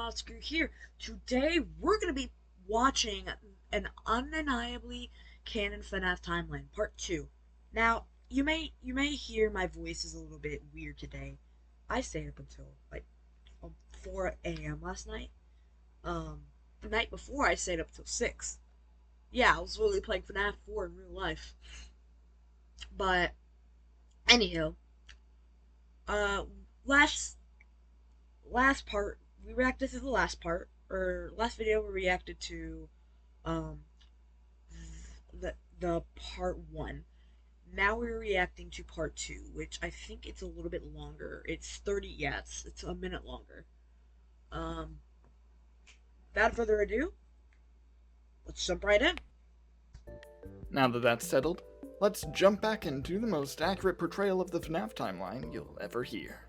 Oscar here. Today we're going to be watching an undeniably canon FNAF timeline, part 2. Now, you may hear my voice is a little bit weird today. I stayed up until 4 a.m. last night. The night before I stayed up till 6. Yeah, I was literally playing FNAF 4 in real life. But anyhow, uh last last part, we reacted to the last part, or last video we reacted to um the part one. Now we're reacting to part two, which I think it's a little bit longer. It's 30, yeah, it's a minute longer. Um, without further ado, let's jump right in. Now that that's settled, let's jump back into the most accurate portrayal of the FNAF timeline you'll ever hear.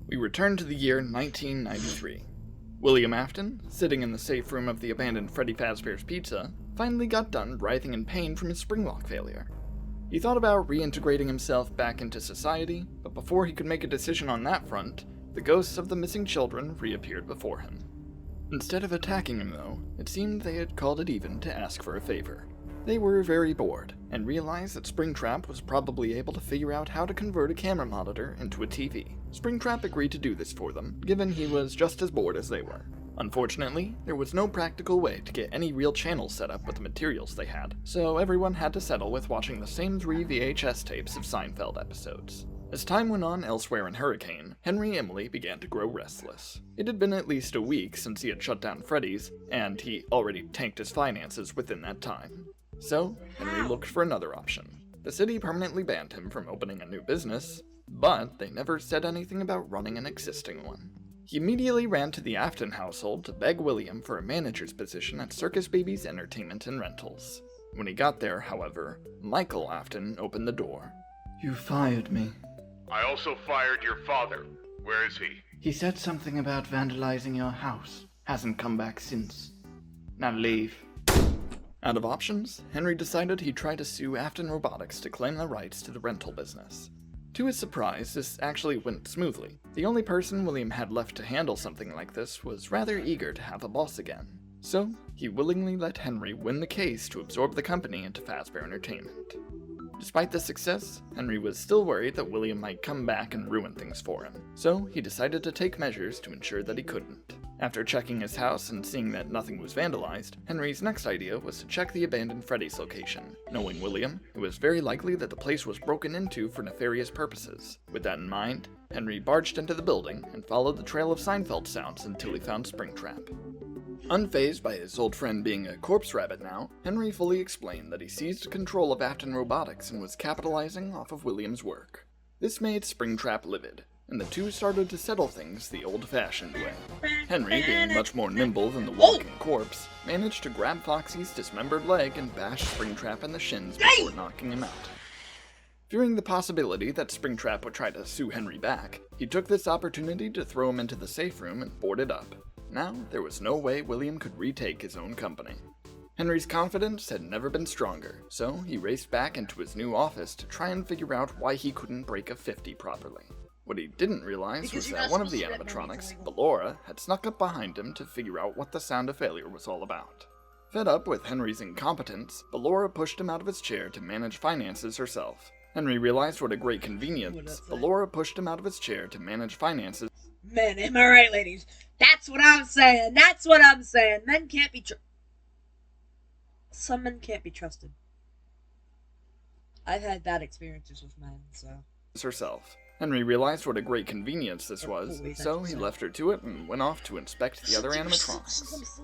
We return to the year 1993. William Afton, sitting in the safe room of the abandoned Freddy Fazbear's Pizza, finally got done writhing in pain from his spring lock failure. He thought about reintegrating himself back into society, but before he could make a decision on that front, the ghosts of the missing children reappeared before him. Instead of attacking him, though, it seemed they had called it even to ask for a favor. They were very bored, and realized that Springtrap was probably able to figure out how to convert a camera monitor into a TV. Springtrap agreed to do this for them, given he was just as bored as they were. Unfortunately, there was no practical way to get any real channels set up with the materials they had, so everyone had to settle with watching the same 3 VHS tapes of Seinfeld episodes. As time went on elsewhere in Hurricane, Henry Emily began to grow restless. It had been at least a week since he had shut down Freddy's, and he already tanked his finances within that time. So, Henry looked for another option. The city permanently banned him from opening a new business, but they never said anything about running an existing one. He immediately ran to the Afton household to beg William for a manager's position at Circus Baby's Entertainment and Rentals. When he got there, however, Michael Afton opened the door. You fired me. I also fired your father. Where is he? He said something about vandalizing your house. Hasn't come back since. Now leave. Out of options, Henry decided he'd try to sue Afton Robotics to claim the rights to the rental business. To his surprise, this actually went smoothly. The only person William had left to handle something like this was rather eager to have a boss again. So, he willingly let Henry win the case to absorb the company into Fazbear Entertainment. Despite this success, Henry was still worried that William might come back and ruin things for him, so he decided to take measures to ensure that he couldn't. After checking his house and seeing that nothing was vandalized, Henry's next idea was to check the abandoned Freddy's location. Knowing William, it was very likely that the place was broken into for nefarious purposes. With that in mind, Henry barged into the building and followed the trail of Seinfeld sounds until he found Springtrap. Unfazed by his old friend being a corpse rabbit now, Henry fully explained that he seized control of Afton Robotics and was capitalizing off of William's work. This made Springtrap livid, and the two started to settle things the old-fashioned way. Henry, being much more nimble than the walking corpse, managed to grab Foxy's dismembered leg and bash Springtrap in the shins before knocking him out. Fearing the possibility that Springtrap would try to sue Henry back, he took this opportunity to throw him into the safe room and board it up. Now, there was no way William could retake his own company. Henry's confidence had never been stronger, so he raced back into his new office to try and figure out why he couldn't break a 50 properly. What he didn't realize was that one of the animatronics, Ballora, had snuck up behind him to figure out what the sound of failure was all about. Fed up with Henry's incompetence, Ballora pushed him out of his chair to manage finances herself. Henry realized what a great convenience. Ballora pushed him out of his chair to manage finances. Man, am I right, ladies? That's what I'm saying. That's what I'm saying. Men can't be Some men can't be trusted. I've had bad experiences with men, so. Herself. Henry realized what a great convenience this was, so he left her to it and went off to inspect the other animatronics.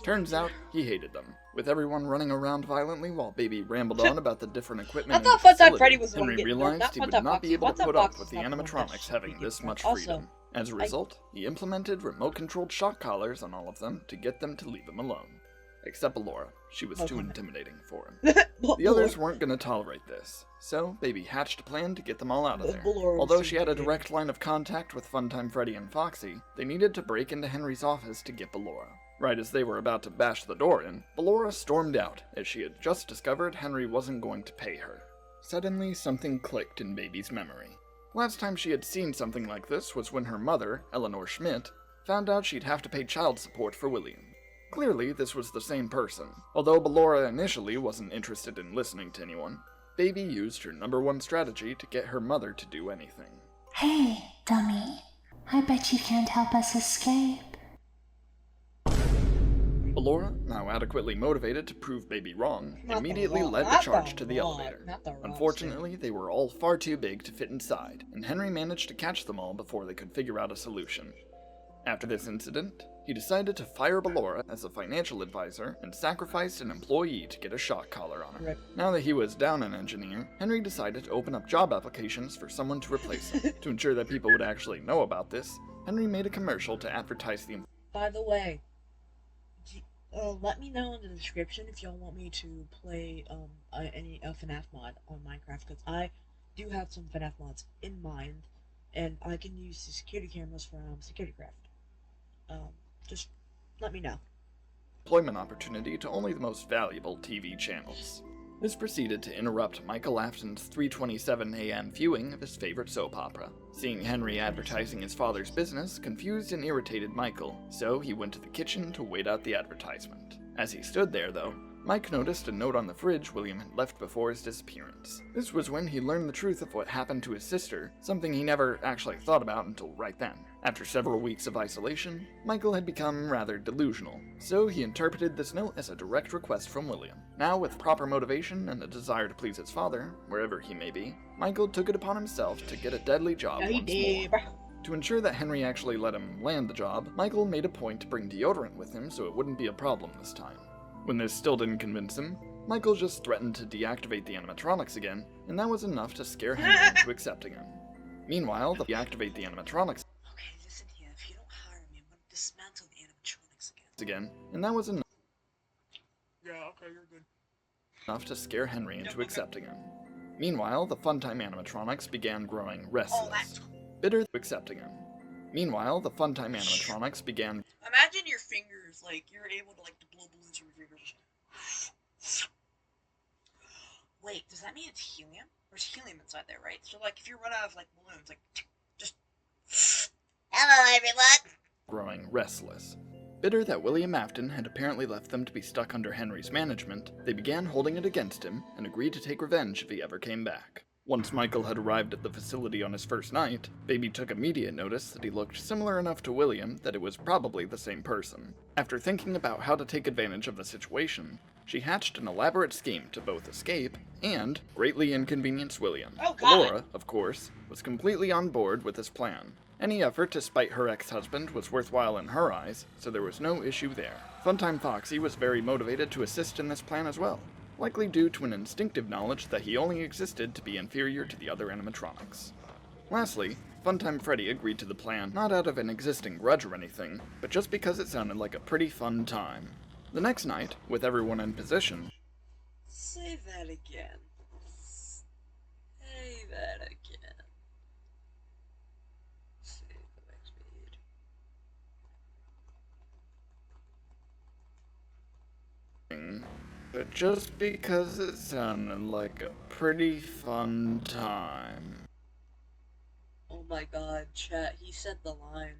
Turns out, he hated them. With everyone running around violently while Baby rambled on about the different equipment I thought Funtime Freddy was the one Henry getting realized he would not be able to put up with the animatronics having this much freedom. As a result, he implemented remote-controlled shock collars on all of them to get them to leave him alone. Except Ballora. She was too intimidating for him. The others weren't going to tolerate this, so Baby hatched a plan to get them all out of there. Although she had a direct line of contact with Funtime Freddy and Foxy, they needed to break into Henry's office to get Ballora. Right as they were about to bash the door in, Ballora stormed out, as she had just discovered Henry wasn't going to pay her. Suddenly, something clicked in Baby's memory. Last time she had seen something like this was when her mother, Eleanor Schmidt, found out she'd have to pay child support for William. Clearly, this was the same person. Although Ballora initially wasn't interested in listening to anyone, Baby used her #1 strategy to get her mother to do anything. Hey, dummy. I bet you can't help us escape. Ballora, now adequately motivated to prove Baby wrong, immediately led the charge to the elevator. Unfortunately, they were all far too big to fit inside, and Henry managed to catch them all before they could figure out a solution. After this incident, he decided to fire Ballora as a financial advisor and sacrificed an employee to get a shock collar on her. Now that he was down an engineer, Henry decided to open up job applications for someone to replace him. To ensure that people would actually know about this, Henry made a commercial to advertise the... By the way, let me know in the description if y'all want me to play any FNAF mod on Minecraft, because I do have some FNAF mods in mind, and I can use the security cameras from SecurityCraft. Just let me know. Employment opportunity to only the most valuable TV channels. This proceeded to interrupt Michael Afton's 3:27 a.m. viewing of his favorite soap opera. Seeing Henry advertising his father's business confused and irritated Michael, so he went to the kitchen to wait out the advertisement. As he stood there, though, Mike noticed a note on the fridge William had left before his disappearance. This was when he learned the truth of what happened to his sister, something he never actually thought about until right then. After several weeks of isolation, Michael had become rather delusional, so he interpreted this note as a direct request from William. Now, with proper motivation and a desire to please his father, wherever he may be, Michael took it upon himself to get a deadly job once more. To ensure that Henry actually let him land the job, Michael made a point to bring deodorant with him so it wouldn't be a problem this time. When this still didn't convince him, Michael just threatened to deactivate the animatronics again, and that was enough to scare Henry into accepting him. Meanwhile, the deactivate the animatronics Okay, listen here. If you don't hire me, I'm gonna dismantle the animatronics again, and that was enough you're good. to scare Henry into accepting him. Meanwhile, the Funtime animatronics began growing restless, bitter accepting him. Meanwhile, the Funtime animatronics began... Imagine your fingers, like, you're able to, like, to blow balloons from your fingers. Wait, does that mean it's helium? There's helium inside there, right? So, like, if you run out of, like, balloons, like, just... Hello, everyone! growing restless. Bitter that William Afton had apparently left them to be stuck under Henry's management, they began holding it against him and agreed to take revenge if he ever came back. Once Michael had arrived at the facility on his first night, Baby took immediate notice that he looked similar enough to William that it was probably the same person. After thinking about how to take advantage of the situation, she hatched an elaborate scheme to both escape and greatly inconvenience William. Laura, of course, was completely on board with this plan. Any effort to spite her ex-husband was worthwhile in her eyes, so there was no issue there. Funtime Foxy was very motivated to assist in this plan as well, likely due to an instinctive knowledge that he only existed to be inferior to the other animatronics. Lastly, Funtime Freddy agreed to the plan not out of an existing grudge or anything, but just because it sounded like a pretty fun time. The next night, with everyone in position... Say that again. Say that again. Say the next page. But just because it sounded like a pretty fun time. Oh my god, chat, he said the line.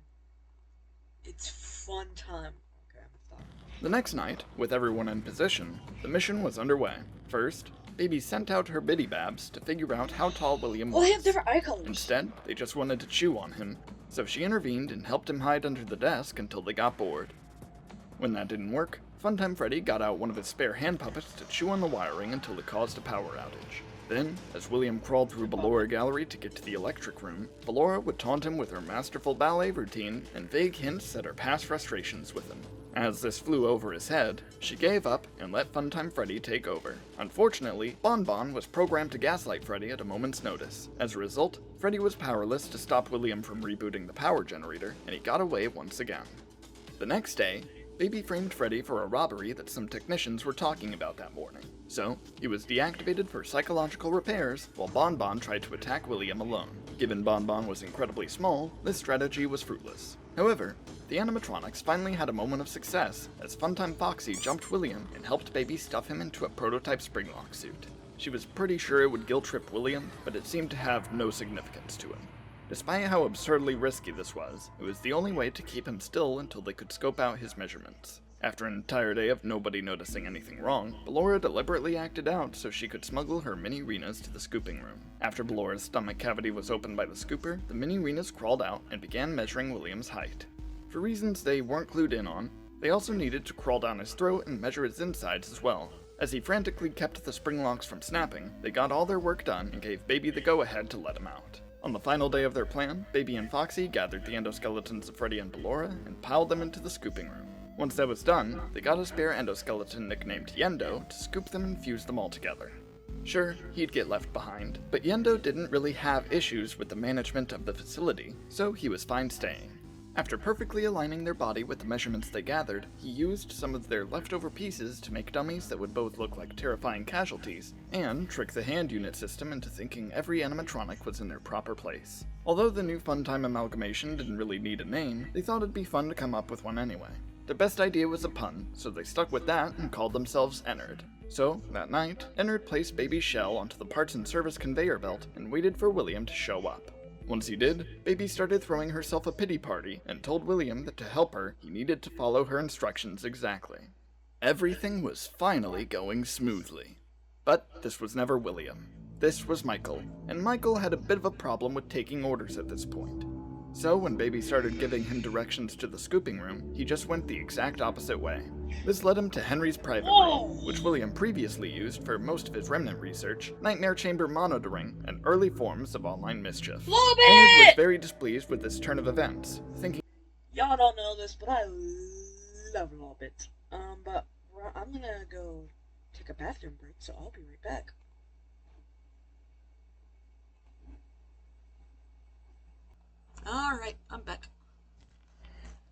It's fun time. Okay, I'm stopping. The next night, with everyone in position, the mission was underway. First, Baby sent out her biddy babs to figure out how tall William was. Oh, they have different eye colors. Instead, they just wanted to chew on him, so she intervened and helped him hide under the desk until they got bored. When that didn't work, Funtime Freddy got out one of his spare hand puppets to chew on the wiring until it caused a power outage. Then, as William crawled through Ballora Gallery to get to the electric room, Ballora would taunt him with her masterful ballet routine and vague hints at her past frustrations with him. As this flew over his head, she gave up and let Funtime Freddy take over. Unfortunately, Bon Bon was programmed to gaslight Freddy at a moment's notice. As a result, Freddy was powerless to stop William from rebooting the power generator, and he got away once again. The next day, Baby framed Freddy for a robbery that some technicians were talking about that morning. So, he was deactivated for psychological repairs, while Bon Bon tried to attack William alone. Given Bon Bon was incredibly small, this strategy was fruitless. However, the animatronics finally had a moment of success as Funtime Foxy jumped William and helped Baby stuff him into a prototype Springlock suit. She was pretty sure it would guilt-trip William, but it seemed to have no significance to him. Despite how absurdly risky this was, it was the only way to keep him still until they could scope out his measurements. After an entire day of nobody noticing anything wrong, Ballora deliberately acted out so she could smuggle her mini-Renas to the scooping room. After Ballora's stomach cavity was opened by the scooper, the mini-Renas crawled out and began measuring William's height. For reasons they weren't clued in on, they also needed to crawl down his throat and measure his insides as well. As he frantically kept the spring locks from snapping, they got all their work done and gave Baby the go-ahead to let him out. On the final day of their plan, Baby and Foxy gathered the endoskeletons of Freddy and Ballora and piled them into the scooping room. Once that was done, they got a spare endoskeleton nicknamed Yendo to scoop them and fuse them all together. Sure, he'd get left behind, but Yendo didn't really have issues with the management of the facility, so he was fine staying. After perfectly aligning their body with the measurements they gathered, he used some of their leftover pieces to make dummies that would both look like terrifying casualties, and trick the hand unit system into thinking every animatronic was in their proper place. Although the new Funtime amalgamation didn't really need a name, they thought it'd be fun to come up with one anyway. Their best idea was a pun, so they stuck with that and called themselves Ennard. So, that night, Ennard placed Baby's shell onto the parts and service conveyor belt and waited for William to show up. Once he did, Baby started throwing herself a pity party and told William that to help her, he needed to follow her instructions exactly. Everything was finally going smoothly. But this was never William. This was Michael, and Michael had a bit of a problem with taking orders at this point. So when Baby started giving him directions to the scooping room, he just went the exact opposite way. This led him to Henry's private room, which William previously used for most of his remnant research, nightmare chamber monitoring, and early forms of online mischief. Ennard was very displeased with this turn of events, thinking, Y'all don't know this, but I love Lobbit. But I'm gonna go take a bathroom break, so I'll be right back. Alright, I'm back.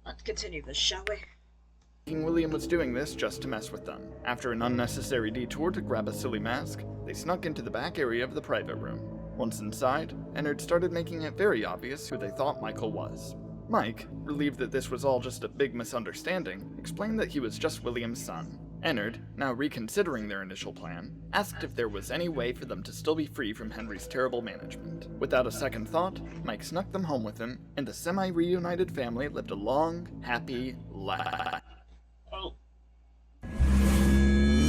Let's continue this, shall we? William was doing this just to mess with them. After an unnecessary detour to grab a silly mask, they snuck into the back area of the private room. Once inside, Ennard started making it very obvious who they thought Michael was. Mike, relieved that this was all just a big misunderstanding, explained that he was just William's son. Ennard, now reconsidering their initial plan, asked if there was any way for them to still be free from Henry's terrible management. Without a second thought, Mike snuck them home with him, and the semi-reunited family lived a long, happy life.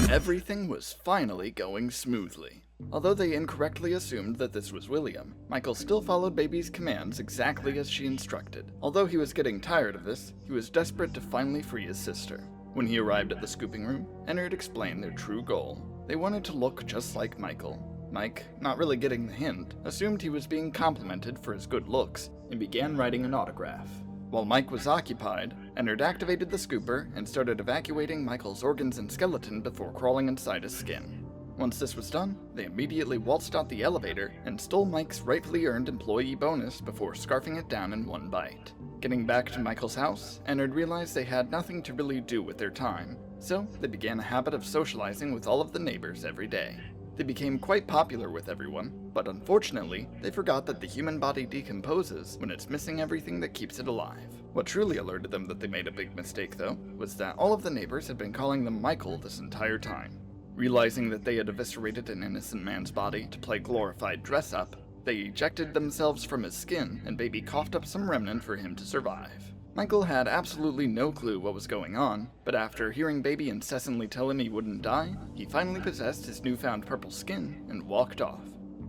Everything was finally going smoothly. Although they incorrectly assumed that this was William, Michael still followed Baby's commands exactly as she instructed. Although he was getting tired of this, he was desperate to finally free his sister. When he arrived at the scooping room, Ennard explained their true goal. They wanted to look just like Michael. Mike, not really getting the hint, assumed he was being complimented for his good looks, and began writing an autograph. While Mike was occupied, Ennard activated the scooper and started evacuating Michael's organs and skeleton before crawling inside his skin. Once this was done, they immediately waltzed out the elevator and stole Mike's rightfully earned employee bonus before scarfing it down in one bite. Getting back to Michael's house, Ennard realized they had nothing to really do with their time, so they began a habit of socializing with all of the neighbors every day. They became quite popular with everyone, but unfortunately, they forgot that the human body decomposes when it's missing everything that keeps it alive. What truly alerted them that they made a big mistake, though, was that all of the neighbors had been calling them Michael this entire time. Realizing that they had eviscerated an innocent man's body to play glorified dress-up, they ejected themselves from his skin, and Baby coughed up some remnant for him to survive. Michael had absolutely no clue what was going on, but after hearing Baby incessantly tell him he wouldn't die, he finally possessed his newfound purple skin and walked off.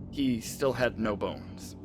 He still had no bones.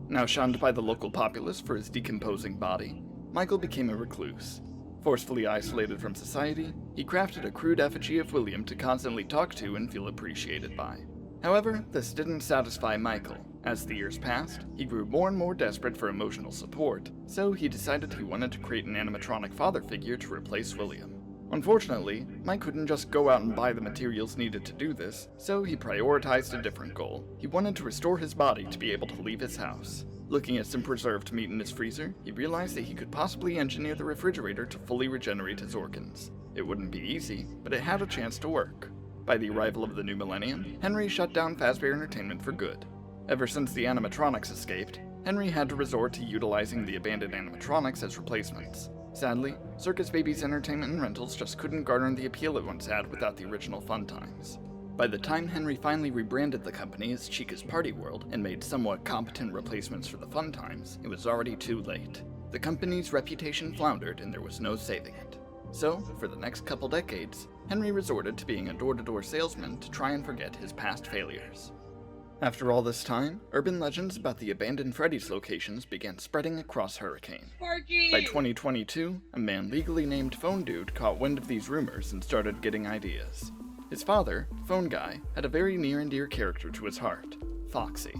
Now shunned by the local populace for his decomposing body, Michael became a recluse. Forcefully isolated from society, he crafted a crude effigy of William to constantly talk to and feel appreciated by. However, this didn't satisfy Michael. As the years passed, he grew more and more desperate for emotional support, so he decided he wanted to create an animatronic father figure to replace William. Unfortunately, Mike couldn't just go out and buy the materials needed to do this, so he prioritized a different goal. He wanted to restore his body to be able to leave his house. Looking at some preserved meat in his freezer, he realized that he could possibly engineer the refrigerator to fully regenerate his organs. It wouldn't be easy, but it had a chance to work. By the arrival of the new millennium, Henry shut down Fazbear Entertainment for good. Ever since the animatronics escaped, Henry had to resort to utilizing the abandoned animatronics as replacements. Sadly, Circus Baby's entertainment and rentals just couldn't garner the appeal it once had without the original fun times. By the time Henry finally rebranded the company as Chica's Party World and made somewhat competent replacements for the fun times, it was already too late. The company's reputation floundered and there was no saving it. So, for the next couple decades, Henry resorted to being a door-to-door salesman to try and forget his past failures. After all this time, urban legends about the abandoned Freddy's locations began spreading across Hurricane. Sparky! By 2022, a man legally named Phone Dude caught wind of these rumors and started getting ideas. His father, Phone Guy, had a very near and dear character to his heart, Foxy.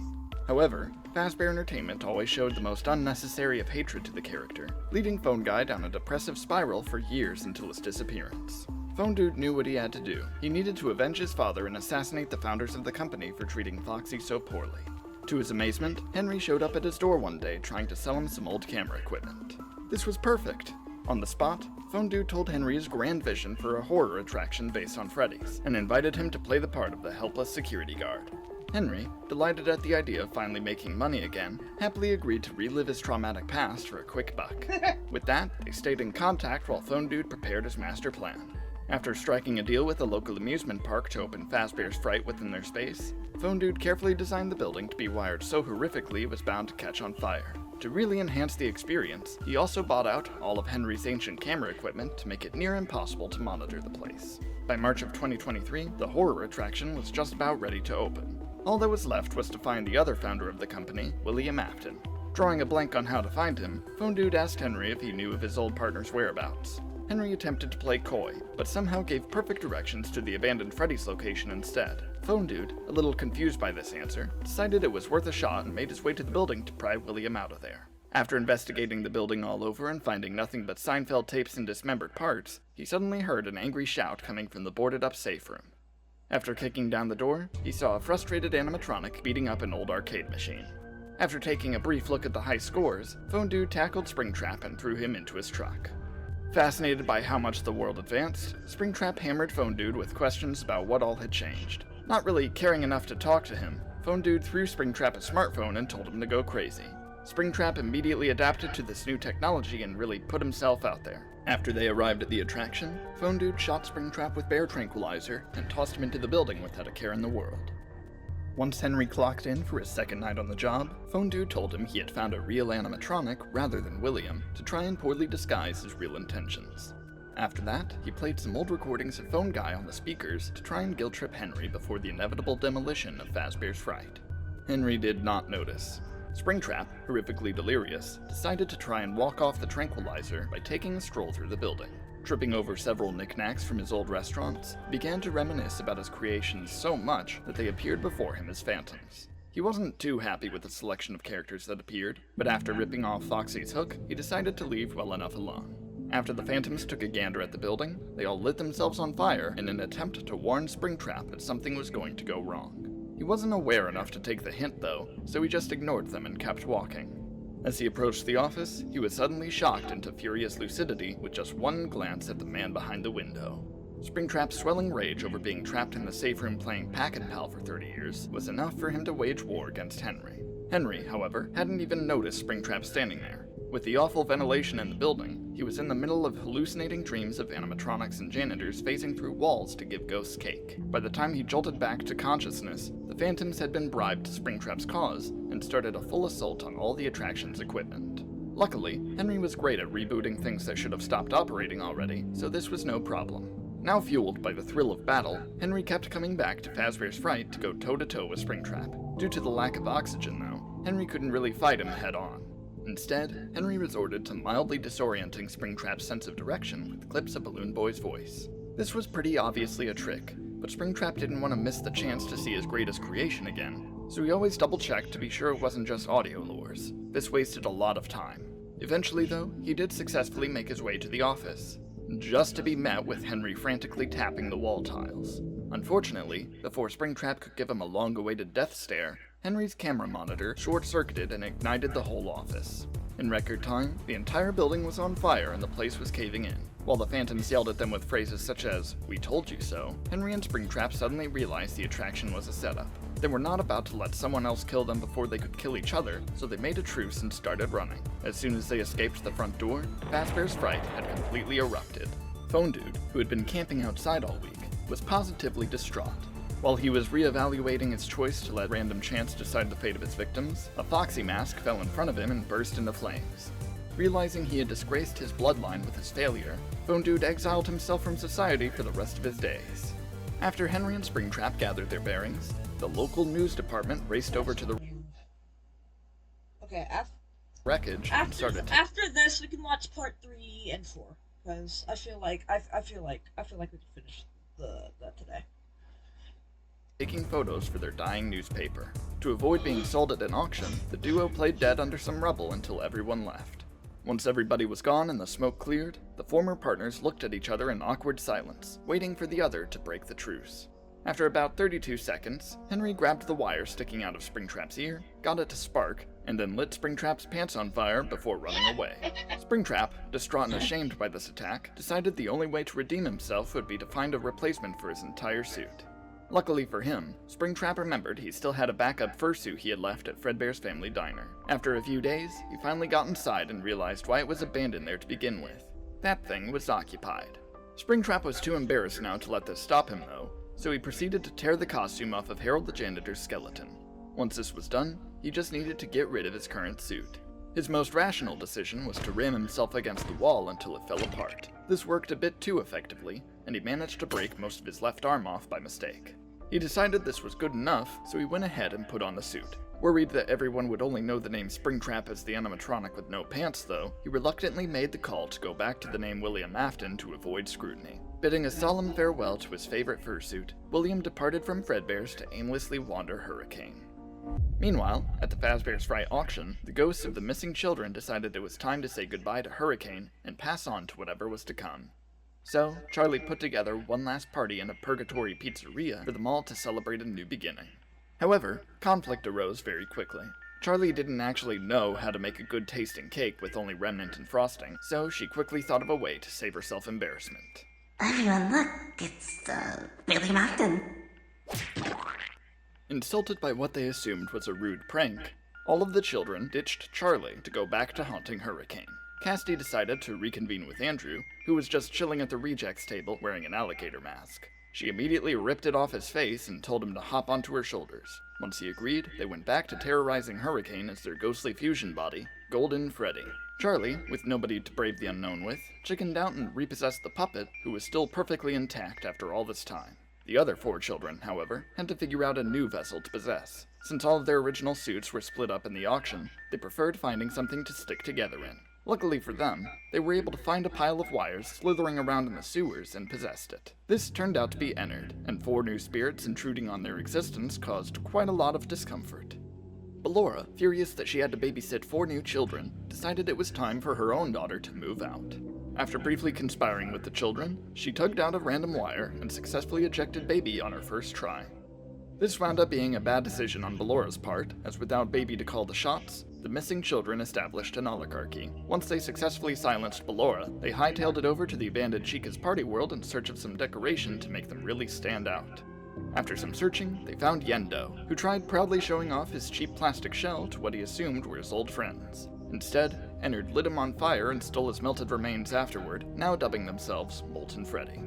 However, Fazbear Entertainment always showed the most unnecessary of hatred to the character, leading Phone Guy down a depressive spiral for years until his disappearance. Phone Dude knew what he had to do. He needed to avenge his father and assassinate the founders of the company for treating Foxy so poorly. To his amazement, Henry showed up at his door one day trying to sell him some old camera equipment. This was perfect. On the spot, Phone Dude told Henry his grand vision for a horror attraction based on Freddy's, and invited him to play the part of the helpless security guard. Henry, delighted at the idea of finally making money again, happily agreed to relive his traumatic past for a quick buck. With that, they stayed in contact while Phone Dude prepared his master plan. After striking a deal with a local amusement park to open Fazbear's Fright within their space, Phone Dude carefully designed the building to be wired so horrifically it was bound to catch on fire. To really enhance the experience, he also bought out all of Henry's ancient camera equipment to make it near impossible to monitor the place. By March of 2023, the horror attraction was just about ready to open. All that was left was to find the other founder of the company, William Afton. Drawing a blank on how to find him, Phone Dude asked Henry if he knew of his old partner's whereabouts. Henry attempted to play coy, but somehow gave perfect directions to the abandoned Freddy's location instead. Phone Dude, a little confused by this answer, decided it was worth a shot and made his way to the building to pry William out of there. After investigating the building all over and finding nothing but Seinfeld tapes and dismembered parts, he suddenly heard an angry shout coming from the boarded-up safe room. After kicking down the door, he saw a frustrated animatronic beating up an old arcade machine. After taking a brief look at the high scores, Phone Dude tackled Springtrap and threw him into his truck. Fascinated by how much the world advanced, Springtrap hammered Phone Dude with questions about what all had changed. Not really caring enough to talk to him, Phone Dude threw Springtrap a smartphone and told him to go crazy. Springtrap immediately adapted to this new technology and really put himself out there. After they arrived at the attraction, Phone Dude shot Springtrap with bear tranquilizer and tossed him into the building without a care in the world. Once Henry clocked in for his second night on the job, Phone Dude told him he had found a real animatronic rather than William to try and poorly disguise his real intentions. After that, he played some old recordings of Phone Guy on the speakers to try and guilt-trip Henry before the inevitable demolition of Fazbear's Fright. Henry did not notice. Springtrap, horrifically delirious, decided to try and walk off the tranquilizer by taking a stroll through the building. Tripping over several knickknacks from his old restaurants, he began to reminisce about his creations so much that they appeared before him as phantoms. He wasn't too happy with the selection of characters that appeared, but after ripping off Foxy's hook, he decided to leave well enough alone. After the phantoms took a gander at the building, they all lit themselves on fire in an attempt to warn Springtrap that something was going to go wrong. He wasn't aware enough to take the hint though, so he just ignored them and kept walking. As he approached the office, he was suddenly shocked into furious lucidity with just one glance at the man behind the window. Springtrap's swelling rage over being trapped in the safe room playing Pack-and-Pal for 30 years was enough for him to wage war against Henry. Henry, however, hadn't even noticed Springtrap standing there. With the awful ventilation in the building, he was in the middle of hallucinating dreams of animatronics and janitors phasing through walls to give ghosts cake. By the time he jolted back to consciousness, the phantoms had been bribed to Springtrap's cause and started a full assault on all the attraction's equipment. Luckily, Henry was great at rebooting things that should have stopped operating already, so this was no problem. Now fueled by the thrill of battle, Henry kept coming back to Fazbear's Fright to go toe-to-toe with Springtrap. Due to the lack of oxygen though, Henry couldn't really fight him head-on. Instead, Henry resorted to mildly disorienting Springtrap's sense of direction with clips of Balloon Boy's voice. This was pretty obviously a trick, but Springtrap didn't want to miss the chance to see his greatest creation again, so he always double-checked to be sure it wasn't just audio lures. This wasted a lot of time. Eventually though, he did successfully make his way to the office, just to be met with Henry frantically tapping the wall tiles. Unfortunately, before Springtrap could give him a long-awaited death stare, Henry's camera monitor short-circuited and ignited the whole office. In record time, the entire building was on fire and the place was caving in. While the phantoms yelled at them with phrases such as, "We told you so," Henry and Springtrap suddenly realized the attraction was a setup. They were not about to let someone else kill them before they could kill each other, so they made a truce and started running. As soon as they escaped the front door, Fazbear's fright had completely erupted. Phone Dude, who had been camping outside all week, was positively distraught. While he was re-evaluating his choice to let random chance decide the fate of his victims, a foxy mask fell in front of him and burst into flames. Realizing he had disgraced his bloodline with his failure, Phone Dude exiled himself from society for the rest of his days. After Henry and Springtrap gathered their bearings, the local news department raced over to the Okay, wreckage and started after this, we can watch part 3 and 4, because I feel like we can finish that today. taking photos for their dying newspaper. To avoid being sold at an auction, the duo played dead under some rubble until everyone left. Once everybody was gone and the smoke cleared, the former partners looked at each other in awkward silence, waiting for the other to break the truce. After about 32 seconds, Henry grabbed the wire sticking out of Springtrap's ear, got it to spark, and then lit Springtrap's pants on fire before running away. Springtrap, distraught and ashamed by this attack, decided the only way to redeem himself would be to find a replacement for his entire suit. Luckily for him, Springtrap remembered he still had a backup fursuit he had left at Fredbear's family diner. After a few days, he finally got inside and realized why it was abandoned there to begin with. That thing was occupied. Springtrap was too embarrassed now to let this stop him though, so he proceeded to tear the costume off of Harold the janitor's skeleton. Once this was done, he just needed to get rid of his current suit. His most rational decision was to ram himself against the wall until it fell apart. This worked a bit too effectively, and he managed to break most of his left arm off by mistake. He decided this was good enough, so he went ahead and put on the suit. Worried that everyone would only know the name Springtrap as the animatronic with no pants though, he reluctantly made the call to go back to the name William Afton to avoid scrutiny. Bidding a solemn farewell to his favorite fursuit, William departed from Fredbear's to aimlessly wander Hurricane. Meanwhile, at the Fazbear's Fright auction, the ghosts of the missing children decided it was time to say goodbye to Hurricane and pass on to whatever was to come. So, Charlie put together one last party in a purgatory pizzeria for them all to celebrate a new beginning. However, conflict arose very quickly. Charlie didn't actually know how to make a good tasting cake with only remnant and frosting, so she quickly thought of a way to save herself embarrassment. Everyone look, it's, William Afton. Insulted by what they assumed was a rude prank, all of the children ditched Charlie to go back to haunting Hurricane. Cassidy decided to reconvene with Andrew, who was just chilling at the rejects table wearing an alligator mask. She immediately ripped it off his face and told him to hop onto her shoulders. Once he agreed, they went back to terrorizing Hurricane as their ghostly fusion body, Golden Freddy. Charlie, with nobody to brave the unknown with, chickened out and repossessed the puppet, who was still perfectly intact after all this time. The other 4 children, however, had to figure out a new vessel to possess. Since all of their original suits were split up in the auction, they preferred finding something to stick together in. Luckily for them, they were able to find a pile of wires slithering around in the sewers and possessed it. This turned out to be Ennard, and 4 new spirits intruding on their existence caused quite a lot of discomfort. Ballora, furious that she had to babysit 4 new children, decided it was time for her own daughter to move out. After briefly conspiring with the children, she tugged out a random wire and successfully ejected Baby on her first try. This wound up being a bad decision on Ballora's part, as without Baby to call the shots, the missing children established an oligarchy. Once they successfully silenced Ballora, they hightailed it over to the abandoned Chica's party world in search of some decoration to make them really stand out. After some searching, they found Yendo, who tried proudly showing off his cheap plastic shell to what he assumed were his old friends. Instead, Ennard lit him on fire and stole his melted remains afterward, now dubbing themselves Molten Freddy.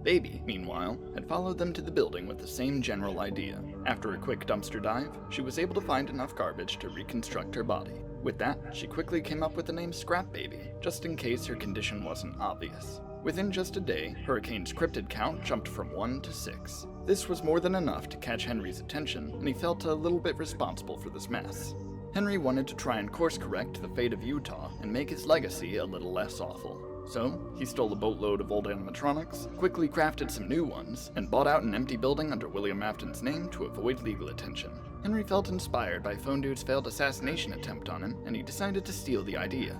Baby, meanwhile, had followed them to the building with the same general idea. After a quick dumpster dive, she was able to find enough garbage to reconstruct her body. With that, she quickly came up with the name Scrap Baby, just in case her condition wasn't obvious. Within just a day, Hurricane's cryptid count jumped from 1 to 6. This was more than enough to catch Henry's attention, and he felt a little bit responsible for this mess. Henry wanted to try and course-correct the fate of Utah and make his legacy a little less awful. So, he stole a boatload of old animatronics, quickly crafted some new ones, and bought out an empty building under William Afton's name to avoid legal attention. Henry felt inspired by Phone Dude's failed assassination attempt on him, and he decided to steal the idea.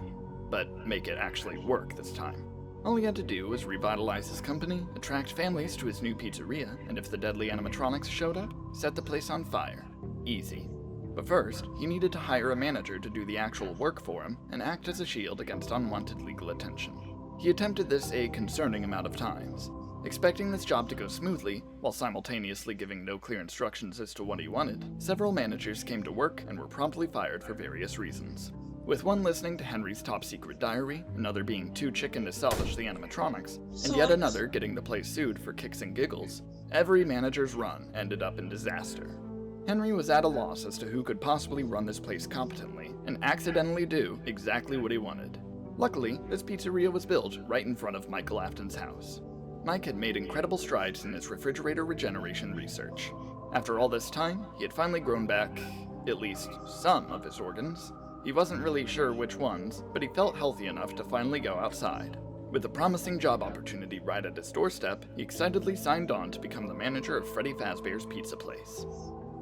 But make it actually work this time. All he had to do was revitalize his company, attract families to his new pizzeria, and if the deadly animatronics showed up, set the place on fire. Easy. But first, he needed to hire a manager to do the actual work for him and act as a shield against unwanted legal attention. He attempted this a concerning amount of times. Expecting this job to go smoothly, while simultaneously giving no clear instructions as to what he wanted, several managers came to work and were promptly fired for various reasons. With one listening to Henry's top-secret diary, another being too chicken to salvage the animatronics, and yet another getting the place sued for kicks and giggles, every manager's run ended up in disaster. Henry was at a loss as to who could possibly run this place competently and accidentally do exactly what he wanted. Luckily, this pizzeria was built right in front of Michael Afton's house. Mike had made incredible strides in his refrigerator regeneration research. After all this time, he had finally grown back, at least some of his organs. He wasn't really sure which ones, but he felt healthy enough to finally go outside. With a promising job opportunity right at his doorstep, he excitedly signed on to become the manager of Freddy Fazbear's Pizza Place.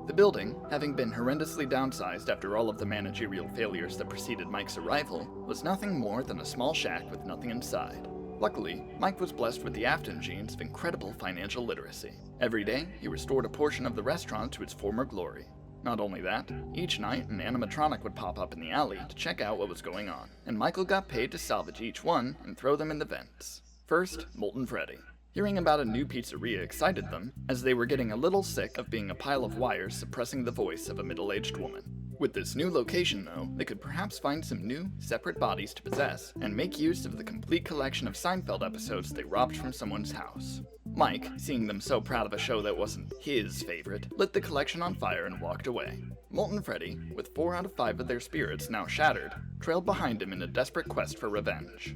The building, having been horrendously downsized after all of the managerial failures that preceded Mike's arrival, was nothing more than a small shack with nothing inside. Luckily, Mike was blessed with the Afton genes of incredible financial literacy. Every day, he restored a portion of the restaurant to its former glory. Not only that, each night an animatronic would pop up in the alley to check out what was going on, and Michael got paid to salvage each one and throw them in the vents. First, Molten Freddy. Hearing about a new pizzeria excited them, as they were getting a little sick of being a pile of wires suppressing the voice of a middle-aged woman. With this new location, though, they could perhaps find some new, separate bodies to possess, and make use of the complete collection of Seinfeld episodes they robbed from someone's house. Mike, seeing them so proud of a show that wasn't his favorite, lit the collection on fire and walked away. Molten Freddy, with 4 out of 5 of their spirits now shattered, trailed behind him in a desperate quest for revenge.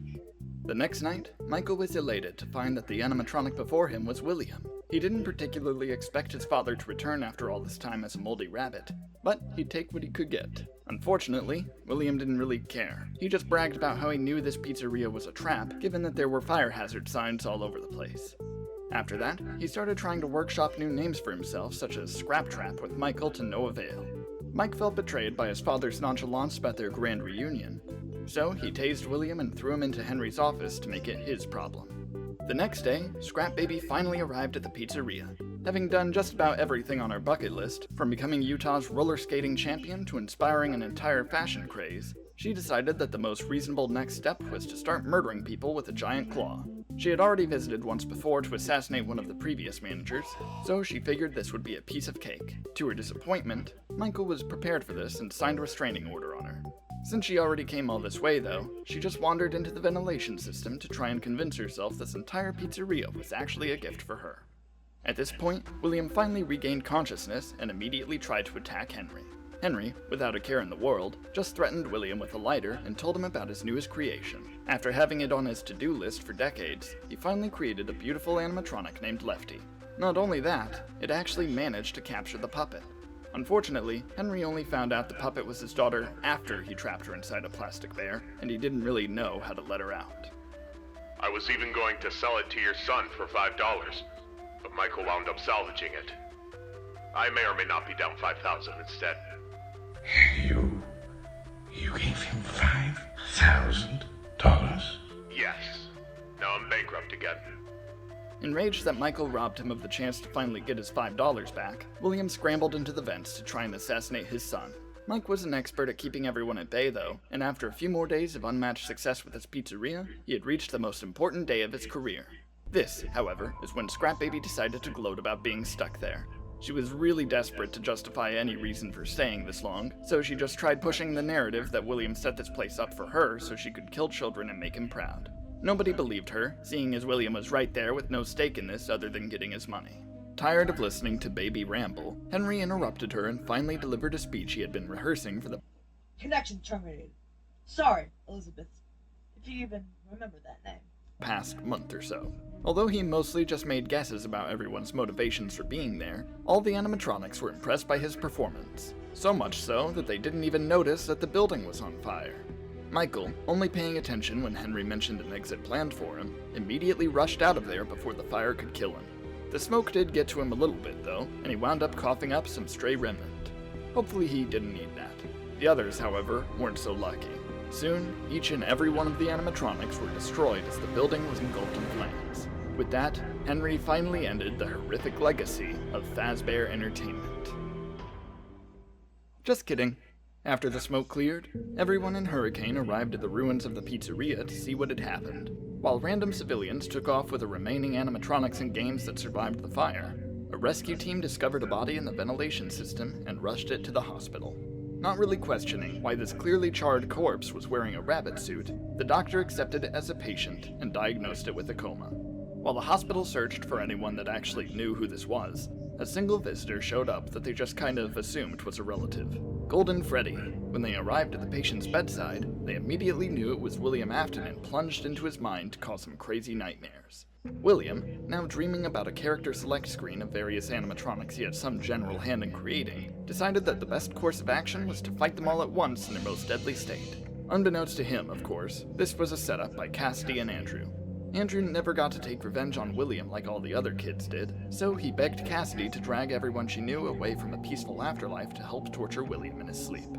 The next night, Michael was elated to find that the animatronic before him was William. He didn't particularly expect his father to return after all this time as a moldy rabbit, but he'd take what he could get. Unfortunately, William didn't really care. He just bragged about how he knew this pizzeria was a trap, given that there were fire hazard signs all over the place. After that, he started trying to workshop new names for himself, such as Scrap Trap, with Michael to no avail. Mike felt betrayed by his father's nonchalance about their grand reunion, so he tased William and threw him into Henry's office to make it his problem. The next day, Scrap Baby finally arrived at the pizzeria. Having done just about everything on her bucket list, from becoming Utah's roller skating champion to inspiring an entire fashion craze, she decided that the most reasonable next step was to start murdering people with a giant claw. She had already visited once before to assassinate one of the previous managers, so she figured this would be a piece of cake. To her disappointment, Michael was prepared for this and signed a restraining order on her. Since she already came all this way, though, she just wandered into the ventilation system to try and convince herself this entire pizzeria was actually a gift for her. At this point, William finally regained consciousness and immediately tried to attack Henry. Henry, without a care in the world, just threatened William with a lighter and told him about his newest creation. After having it on his to-do list for decades, he finally created a beautiful animatronic named Lefty. Not only that, it actually managed to capture the puppet. Unfortunately, Henry only found out the puppet was his daughter after he trapped her inside a plastic bear, and he didn't really know how to let her out. I was even going to sell it to your son for $5, but Michael wound up salvaging it. I may or may not be down $5,000 instead. You gave him $5,000? Yes. Now I'm bankrupt again. Enraged that Michael robbed him of the chance to finally get his $5 back, William scrambled into the vents to try and assassinate his son. Mike was an expert at keeping everyone at bay, though, and after a few more days of unmatched success with his pizzeria, he had reached the most important day of his career. This, however, is when Scrap Baby decided to gloat about being stuck there. She was really desperate to justify any reason for staying this long, so she just tried pushing the narrative that William set this place up for her so she could kill children and make him proud. Nobody believed her, seeing as William was right there with no stake in this other than getting his money. Tired of listening to Baby ramble, Henry interrupted her and finally delivered a speech he had been rehearsing for the Connection terminated. Sorry, Elizabeth, if you even remember that name. past month or so. Although he mostly just made guesses about everyone's motivations for being there, all the animatronics were impressed by his performance. So much so that they didn't even notice that the building was on fire. Michael, only paying attention when Henry mentioned an exit planned for him, immediately rushed out of there before the fire could kill him. The smoke did get to him a little bit though, and he wound up coughing up some stray remnant. Hopefully he didn't need that. The others, however, weren't so lucky. Soon, each and every one of the animatronics were destroyed as the building was engulfed in flames. With that, Henry finally ended the horrific legacy of Fazbear Entertainment. Just kidding. After the smoke cleared, everyone in Hurricane arrived at the ruins of the pizzeria to see what had happened, while random civilians took off with the remaining animatronics and games that survived the fire. A rescue team discovered a body in the ventilation system and rushed it to the hospital. Not really questioning why this clearly charred corpse was wearing a rabbit suit, the doctor accepted it as a patient and diagnosed it with a coma. While the hospital searched for anyone that actually knew who this was, a single visitor showed up that they just kind of assumed was a relative. Golden Freddy. When they arrived at the patient's bedside, they immediately knew it was William Afton and plunged into his mind to cause some crazy nightmares. William, now dreaming about a character select screen of various animatronics he had some general hand in creating, decided that the best course of action was to fight them all at once in their most deadly state. Unbeknownst to him, of course, this was a setup by Cassidy and Andrew. Andrew never got to take revenge on William like all the other kids did, so he begged Cassidy to drag everyone she knew away from a peaceful afterlife to help torture William in his sleep.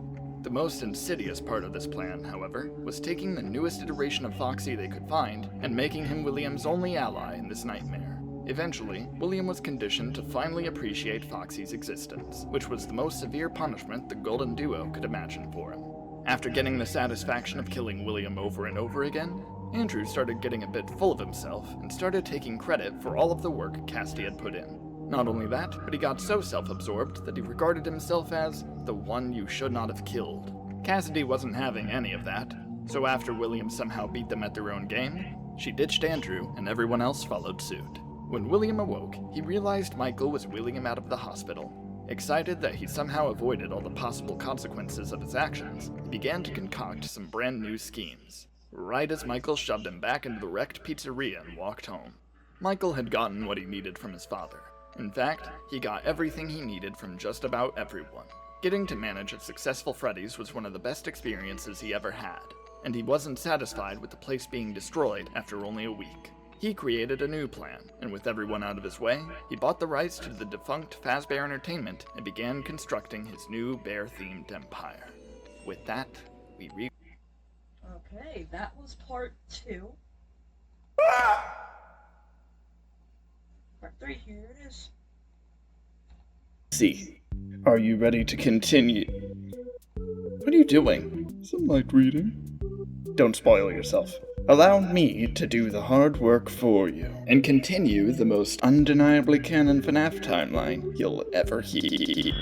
The most insidious part of this plan, however, was taking the newest iteration of Foxy they could find and making him William's only ally in this nightmare. Eventually, William was conditioned to finally appreciate Foxy's existence, which was the most severe punishment the Golden Duo could imagine for him. After getting the satisfaction of killing William over and over again, Andrew started getting a bit full of himself and started taking credit for all of the work Cassidy had put in. Not only that, but he got so self-absorbed that he regarded himself as the one you should not have killed. Cassidy wasn't having any of that, so after William somehow beat them at their own game, she ditched Andrew and everyone else followed suit. When William awoke, he realized Michael was wheeling him out of the hospital. Excited that he somehow avoided all the possible consequences of his actions, he began to concoct some brand new schemes. Right as Michael shoved him back into the wrecked pizzeria and walked home. Michael had gotten what he needed from his father. In fact, he got everything he needed from just about everyone. Getting to manage at successful Freddy's was one of the best experiences he ever had, and he wasn't satisfied with the place being destroyed after only a week. He created a new plan, and with everyone out of his way, he bought the rights to the defunct Fazbear Entertainment and began constructing his new bear-themed empire. With that, we Okay, that was part 2. Part 3, here it is. See, are you ready to continue? What are you doing? Some light reading. Don't spoil yourself. Allow me to do the hard work for you, and continue the most undeniably canon FNAF timeline you'll ever hear.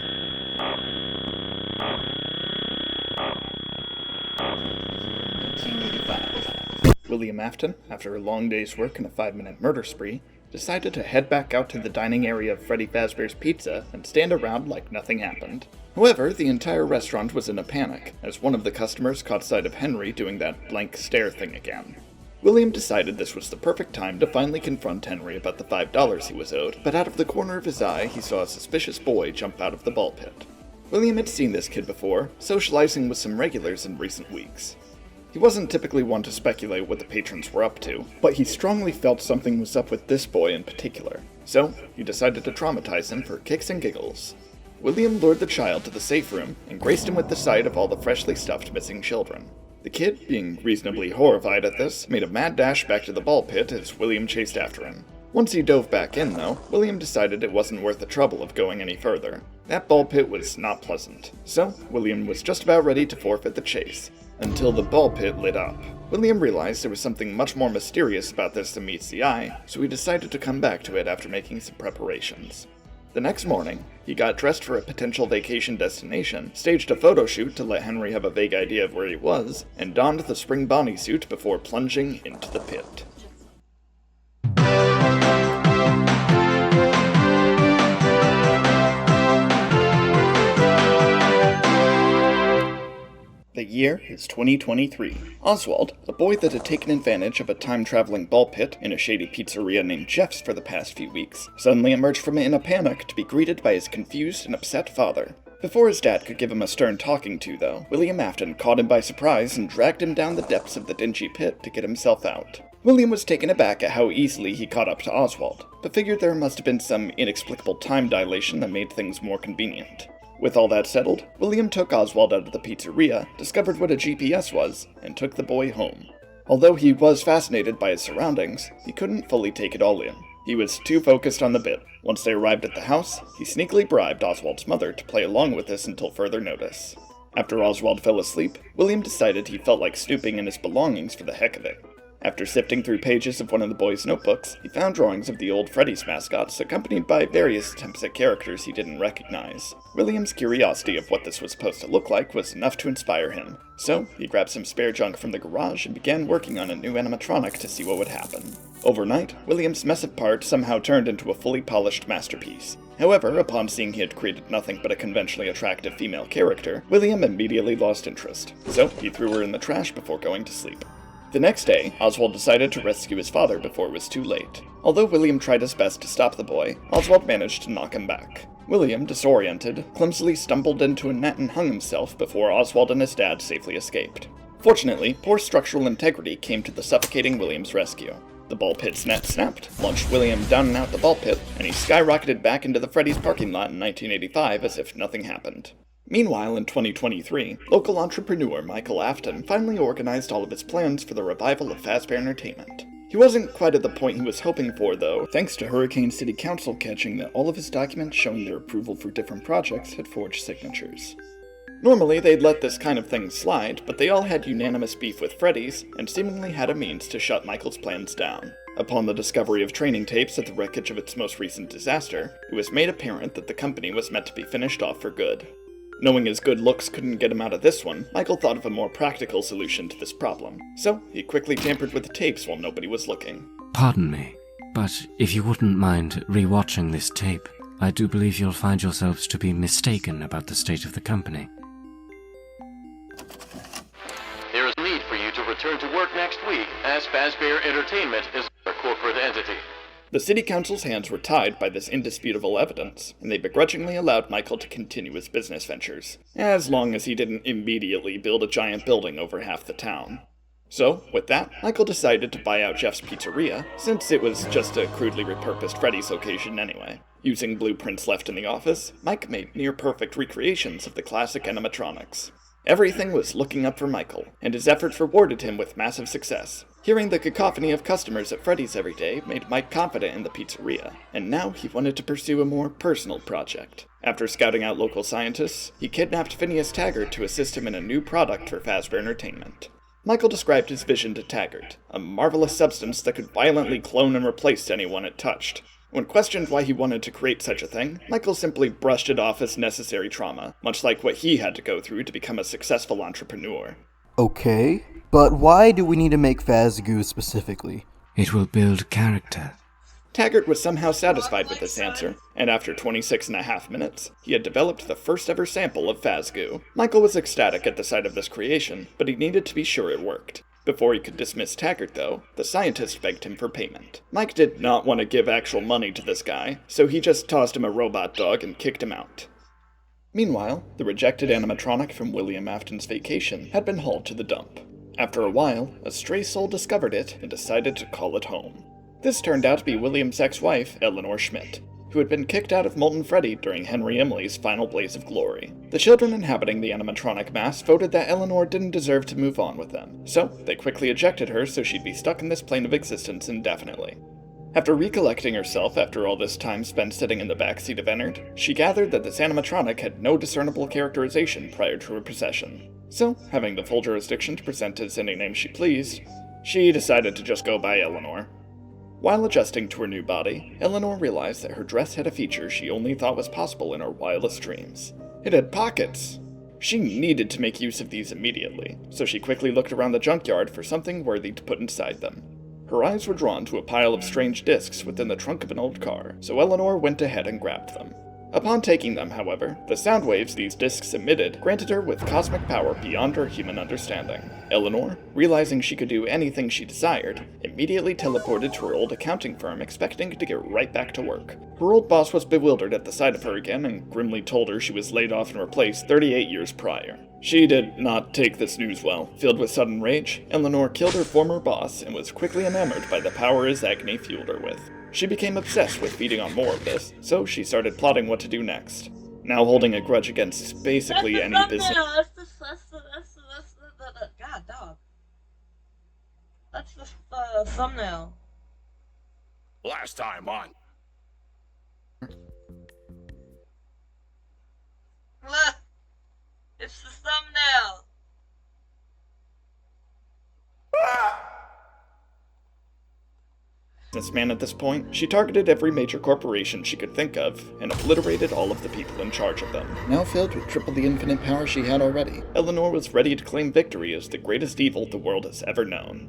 William Afton, after a long day's work and a 5-minute murder spree, decided to head back out to the dining area of Freddy Fazbear's Pizza and stand around like nothing happened. However, the entire restaurant was in a panic, as one of the customers caught sight of Henry doing that blank stare thing again. William decided this was the perfect time to finally confront Henry about the $5 he was owed, but out of the corner of his eye he saw a suspicious boy jump out of the ball pit. William had seen this kid before, socializing with some regulars in recent weeks. He wasn't typically one to speculate what the patrons were up to, but he strongly felt something was up with this boy in particular, so he decided to traumatize him for kicks and giggles. William lured the child to the safe room and graced him with the sight of all the freshly stuffed missing children. The kid, being reasonably horrified at this, made a mad dash back to the ball pit as William chased after him. Once he dove back in, though, William decided it wasn't worth the trouble of going any further. That ball pit was not pleasant, so William was just about ready to forfeit the chase, until the ball pit lit up. William realized there was something much more mysterious about this than meets the eye, so he decided to come back to it after making some preparations. The next morning, he got dressed for a potential vacation destination, staged a photo shoot to let Henry have a vague idea of where he was, and donned the spring Bonnie suit before plunging into the pit. The year is 2023. Oswald, a boy that had taken advantage of a time-traveling ball pit in a shady pizzeria named Jeff's for the past few weeks, suddenly emerged from it in a panic to be greeted by his confused and upset father. Before his dad could give him a stern talking to, though, William Afton caught him by surprise and dragged him down the depths of the dingy pit to get himself out. William was taken aback at how easily he caught up to Oswald, but figured there must have been some inexplicable time dilation that made things more convenient. With all that settled, William took Oswald out of the pizzeria, discovered what a GPS was, and took the boy home. Although he was fascinated by his surroundings, he couldn't fully take it all in. He was too focused on the bit. Once they arrived at the house, he sneakily bribed Oswald's mother to play along with this until further notice. After Oswald fell asleep, William decided he felt like snooping in his belongings for the heck of it. After sifting through pages of one of the boys' notebooks, he found drawings of the old Freddy's mascots, accompanied by various attempts at characters he didn't recognize. William's curiosity of what this was supposed to look like was enough to inspire him, so he grabbed some spare junk from the garage and began working on a new animatronic to see what would happen. Overnight, William's mess of parts somehow turned into a fully polished masterpiece. However, upon seeing he had created nothing but a conventionally attractive female character, William immediately lost interest, so he threw her in the trash before going to sleep. The next day, Oswald decided to rescue his father before it was too late. Although William tried his best to stop the boy, Oswald managed to knock him back. William, disoriented, clumsily stumbled into a net and hung himself before Oswald and his dad safely escaped. Fortunately, poor structural integrity came to the suffocating William's rescue. The ball pit's net snapped, launched William down and out the ball pit, and he skyrocketed back into the Freddy's parking lot in 1985 as if nothing happened. Meanwhile, in 2023, local entrepreneur Michael Afton finally organized all of his plans for the revival of Fazbear Entertainment. He wasn't quite at the point he was hoping for, though, thanks to Hurricane City Council catching that all of his documents showing their approval for different projects had forged signatures. Normally, they'd let this kind of thing slide, but they all had unanimous beef with Freddy's, and seemingly had a means to shut Michael's plans down. Upon the discovery of training tapes at the wreckage of its most recent disaster, it was made apparent that the company was meant to be finished off for good. Knowing his good looks couldn't get him out of this one, Michael thought of a more practical solution to this problem. So, he quickly tampered with the tapes while nobody was looking. Pardon me, but if you wouldn't mind rewatching this tape, I do believe you'll find yourselves to be mistaken about the state of the company. There is need for you to return to work next week, as Fazbear Entertainment is a corporate entity. The city council's hands were tied by this indisputable evidence, and they begrudgingly allowed Michael to continue his business ventures, as long as he didn't immediately build a giant building over half the town. So, with that, Michael decided to buy out Jeff's Pizzeria, since it was just a crudely repurposed Freddy's location anyway. Using blueprints left in the office, Mike made near-perfect recreations of the classic animatronics. Everything was looking up for Michael, and his efforts rewarded him with massive success. Hearing the cacophony of customers at Freddy's every day made Mike confident in the pizzeria, and now he wanted to pursue a more personal project. After scouting out local scientists, he kidnapped Phineas Taggart to assist him in a new product for Fazbear Entertainment. Michael described his vision to Taggart, a marvelous substance that could violently clone and replace anyone it touched. When questioned why he wanted to create such a thing, Michael simply brushed it off as necessary trauma, much like what he had to go through to become a successful entrepreneur. Okay, but why do we need to make Fazgoo specifically? It will build character. Taggart was somehow satisfied with this answer, and after 26.5 minutes, he had developed the first ever sample of Fazgoo. Michael was ecstatic at the sight of this creation, but he needed to be sure it worked. Before he could dismiss Taggart, though, the scientist begged him for payment. Mike did not want to give actual money to this guy, so he just tossed him a robot dog and kicked him out. Meanwhile, the rejected animatronic from William Afton's vacation had been hauled to the dump. After a while, a stray soul discovered it and decided to call it home. This turned out to be William's ex-wife, Eleanor Schmidt, who had been kicked out of Molten Freddy during Henry Emily's final blaze of glory. The children inhabiting the animatronic mass voted that Eleanor didn't deserve to move on with them, so they quickly ejected her so she'd be stuck in this plane of existence indefinitely. After recollecting herself after all this time spent sitting in the backseat of Ennard, she gathered that this animatronic had no discernible characterization prior to her possession. So, having the full jurisdiction to present as any name she pleased, she decided to just go by Eleanor. While adjusting to her new body, Eleanor realized that her dress had a feature she only thought was possible in her wildest dreams. It had pockets! She needed to make use of these immediately, so she quickly looked around the junkyard for something worthy to put inside them. Her eyes were drawn to a pile of strange discs within the trunk of an old car, so Eleanor went ahead and grabbed them. Upon taking them, however, the sound waves these discs emitted granted her with cosmic power beyond her human understanding. Eleanor, realizing she could do anything she desired, immediately teleported to her old accounting firm expecting to get right back to work. Her old boss was bewildered at the sight of her again and grimly told her she was laid off and replaced 38 years prior. She did not take this news well. Filled with sudden rage, Eleanor killed her former boss and was quickly enamored by the power his agony fueled her with. She became obsessed with feeding on more of this, so she started plotting what to do next. Now holding a grudge against basically any business. God, dog. That's the thumbnail. Last time on. Look! It's the thumbnail! businessman at this point, she targeted every major corporation she could think of, and obliterated all of the people in charge of them. Now filled with triple the infinite power she had already, Eleanor was ready to claim victory as the greatest evil the world has ever known.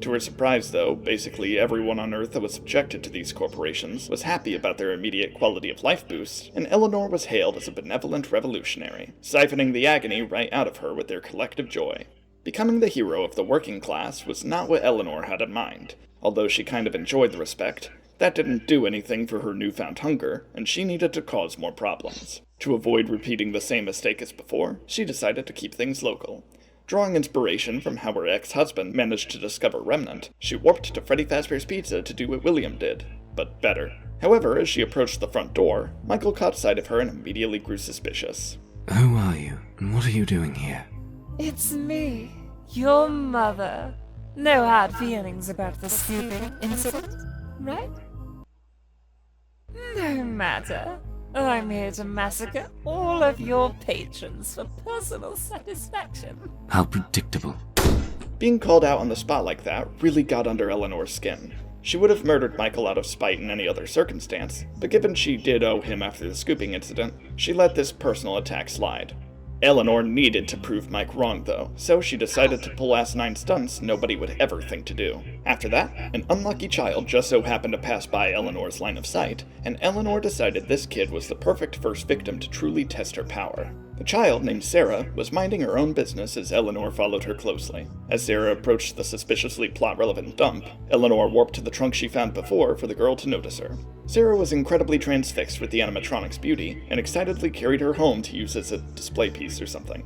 To her surprise, though, basically everyone on Earth that was subjected to these corporations was happy about their immediate quality of life boost, and Eleanor was hailed as a benevolent revolutionary, siphoning the agony right out of her with their collective joy. Becoming the hero of the working class was not what Eleanor had in mind. Although she kind of enjoyed the respect, that didn't do anything for her newfound hunger, and she needed to cause more problems. To avoid repeating the same mistake as before, she decided to keep things local. Drawing inspiration from how her ex-husband managed to discover Remnant, she warped to Freddy Fazbear's Pizza to do what William did, but better. However, as she approached the front door, Michael caught sight of her and immediately grew suspicious. Who are you, and what are you doing here? It's me, your mother. No hard feelings about the scooping incident, right? No matter. I'm here to massacre all of your patrons for personal satisfaction. How predictable. Being called out on the spot like that really got under Eleanor's skin. She would have murdered Michael out of spite in any other circumstance, but given she did owe him after the scooping incident, she let this personal attack slide. Eleanor needed to prove Mike wrong, though, so she decided to pull asinine stunts nobody would ever think to do. After that, an unlucky child just so happened to pass by Eleanor's line of sight, and Eleanor decided this kid was the perfect first victim to truly test her power. The child, named Sarah, was minding her own business as Eleanor followed her closely. As Sarah approached the suspiciously plot-relevant dump, Eleanor warped to the trunk she found before for the girl to notice her. Sarah was incredibly transfixed with the animatronic's beauty, and excitedly carried her home to use as a display piece or something.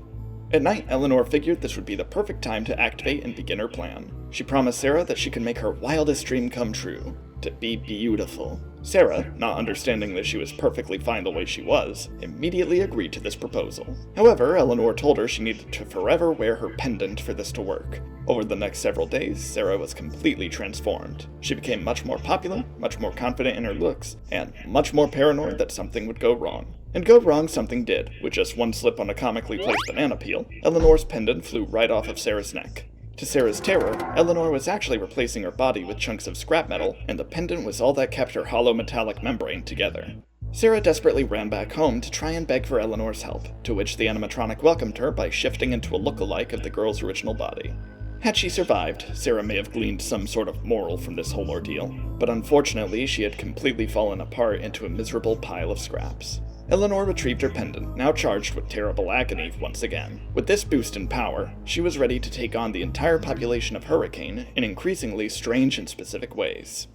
At night, Eleanor figured this would be the perfect time to activate and begin her plan. She promised Sarah that she could make her wildest dream come true, to be beautiful. Sarah, not understanding that she was perfectly fine the way she was, immediately agreed to this proposal. However, Eleanor told her she needed to forever wear her pendant for this to work. Over the next several days, Sarah was completely transformed. She became much more popular, much more confident in her looks, and much more paranoid that something would go wrong. And go wrong something did. With just one slip on a comically placed banana peel, Eleanor's pendant flew right off of Sarah's neck. To Sarah's terror, Eleanor was actually replacing her body with chunks of scrap metal, and the pendant was all that kept her hollow metallic membrane together. Sarah desperately ran back home to try and beg for Eleanor's help, to which the animatronic welcomed her by shifting into a look-alike of the girl's original body. Had she survived, Sarah may have gleaned some sort of moral from this whole ordeal, but unfortunately she had completely fallen apart into a miserable pile of scraps. Eleanor retrieved her pendant, now charged with terrible agony once again. With this boost in power, she was ready to take on the entire population of Hurricane in increasingly strange and specific ways.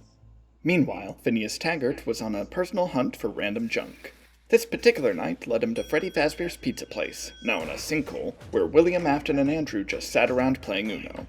Meanwhile, Phineas Taggart was on a personal hunt for random junk. This particular night led him to Freddy Fazbear's Pizza Place, now in a sinkhole, where William, Afton, and Andrew just sat around playing Uno.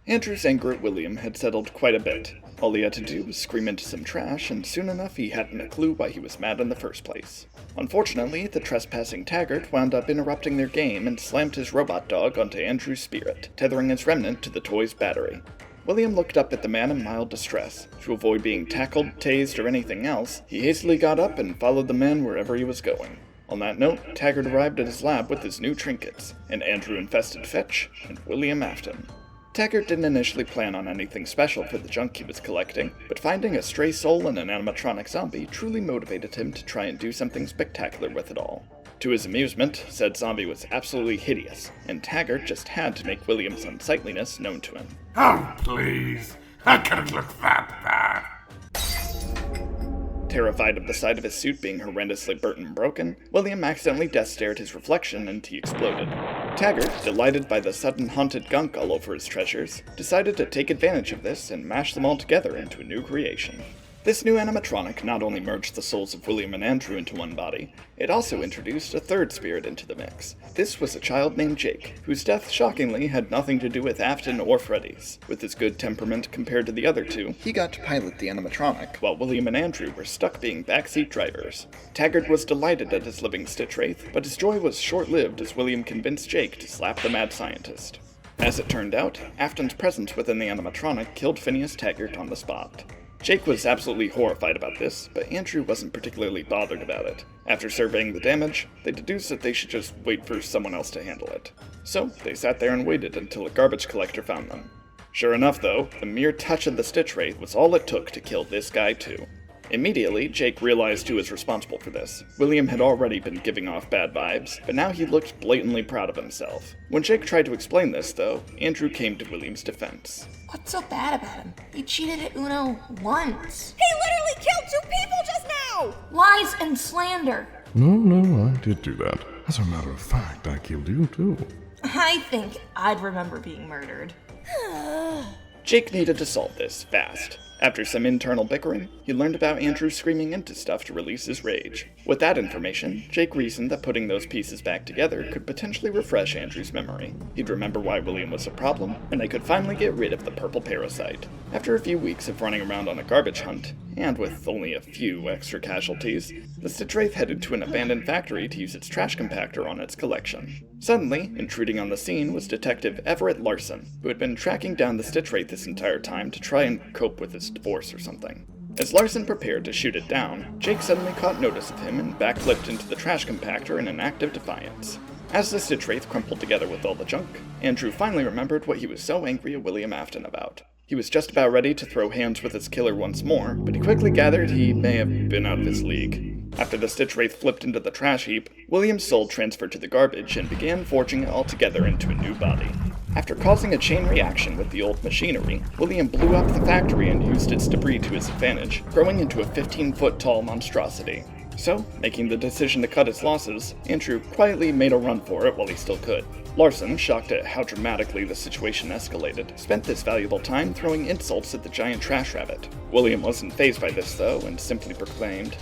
Andrew's anger at William had settled quite a bit. All he had to do was scream into some trash, and soon enough he hadn't a clue why he was mad in the first place. Unfortunately, the trespassing Taggart wound up interrupting their game and slammed his robot dog onto Andrew's spirit, tethering his remnant to the toy's battery. William looked up at the man in mild distress. To avoid being tackled, tased, or anything else, he hastily got up and followed the man wherever he was going. On that note, Taggart arrived at his lab with his new trinkets, and Andrew infested Fetch and William Afton. Taggart didn't initially plan on anything special for the junk he was collecting, but finding a stray soul in an animatronic zombie truly motivated him to try and do something spectacular with it all. To his amusement, said zombie was absolutely hideous, and Taggart just had to make William's unsightliness known to him. Oh, please. How can it look that bad? Terrified of the sight of his suit being horrendously burnt and broken, William accidentally death stared his reflection and he exploded. Taggart, delighted by the sudden haunted gunk all over his treasures, decided to take advantage of this and mash them all together into a new creation. This new animatronic not only merged the souls of William and Andrew into one body, it also introduced a third spirit into the mix. This was a child named Jake, whose death shockingly had nothing to do with Afton or Freddy's. With his good temperament compared to the other two, he got to pilot the animatronic, while William and Andrew were stuck being backseat drivers. Taggart was delighted at his living Stitch Wraith, but his joy was short-lived as William convinced Jake to slap the mad scientist. As it turned out, Afton's presence within the animatronic killed Phineas Taggart on the spot. Jake was absolutely horrified about this, but Andrew wasn't particularly bothered about it. After surveying the damage, they deduced that they should just wait for someone else to handle it. So, they sat there and waited until a garbage collector found them. Sure enough, though, the mere touch of the Stitch Wraith was all it took to kill this guy, too. Immediately, Jake realized who was responsible for this. William had already been giving off bad vibes, but now he looked blatantly proud of himself. When Jake tried to explain this, though, Andrew came to William's defense. What's so bad about him? He cheated at Uno once. He literally killed 2 people just now! Lies and slander. No, I did do that. As a matter of fact, I killed you too. I think I'd remember being murdered. Jake needed to solve this fast. After some internal bickering, he learned about Andrew screaming into stuff to release his rage. With that information, Jake reasoned that putting those pieces back together could potentially refresh Andrew's memory. He'd remember why William was a problem, and they could finally get rid of the purple parasite. After a few weeks of running around on a garbage hunt, and with only a few extra casualties, the Stitch Wraith headed to an abandoned factory to use its trash compactor on its collection. Suddenly, intruding on the scene was Detective Everett Larson, who had been tracking down the Stitch Wraith this entire time to try and cope with his divorce or something. As Larson prepared to shoot it down, Jake suddenly caught notice of him and backflipped into the trash compactor in an act of defiance. As the Stitch Wraith crumpled together with all the junk, Andrew finally remembered what he was so angry at William Afton about. He was just about ready to throw hands with his killer once more, but he quickly gathered he may have been out of his league. After the Stitch Wraith flipped into the trash heap, William's soul transferred to the garbage and began forging it all together into a new body. After causing a chain reaction with the old machinery, William blew up the factory and used its debris to his advantage, growing into a 15-foot-tall monstrosity. So, making the decision to cut his losses, Andrew quietly made a run for it while he still could. Larson, shocked at how dramatically the situation escalated, spent this valuable time throwing insults at the giant trash rabbit. William wasn't fazed by this, though, and simply proclaimed,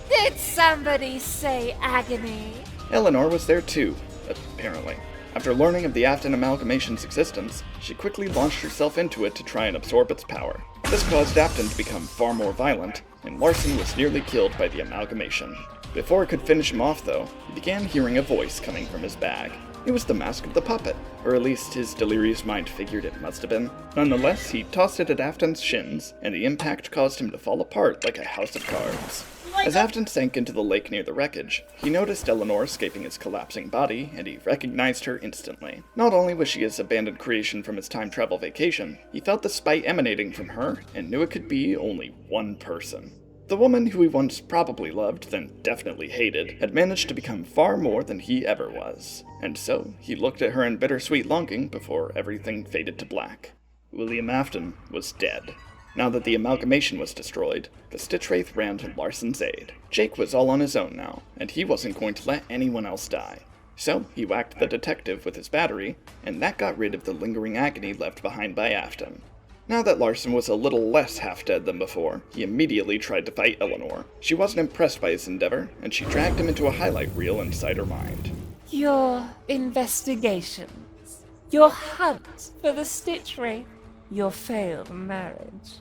Did somebody say agony? Eleanor was there too, apparently. After learning of the Afton Amalgamation's existence, she quickly launched herself into it to try and absorb its power. This caused Afton to become far more violent, and Larson was nearly killed by the amalgamation. Before it could finish him off, though, he began hearing a voice coming from his bag. It was the mask of the puppet, or at least his delirious mind figured it must have been. Nonetheless, he tossed it at Afton's shins, and the impact caused him to fall apart like a house of cards. As Afton sank into the lake near the wreckage, he noticed Eleanor escaping his collapsing body, and he recognized her instantly. Not only was she his abandoned creation from his time travel vacation, he felt the spite emanating from her, and knew it could be only one person. The woman who he once probably loved, then definitely hated, had managed to become far more than he ever was. And so, he looked at her in bittersweet longing before everything faded to black. William Afton was dead. Now that the amalgamation was destroyed, the Stitch Wraith ran to Larson's aid. Jake was all on his own now, and he wasn't going to let anyone else die. So, he whacked the detective with his battery, and that got rid of the lingering agony left behind by Afton. Now that Larson was a little less half-dead than before, he immediately tried to fight Eleanor. She wasn't impressed by his endeavor, and she dragged him into a highlight reel inside her mind. Your investigations, your hunt for the Stitch Wraith, your failed marriage.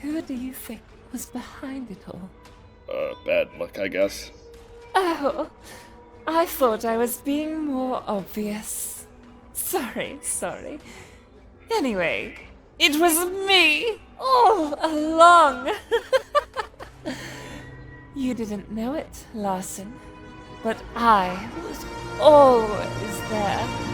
Who do you think was behind it all? Bad luck, I guess. Oh, I thought I was being more obvious. Sorry. Anyway, it was me, all along. You didn't know it, Larson, but I was always there.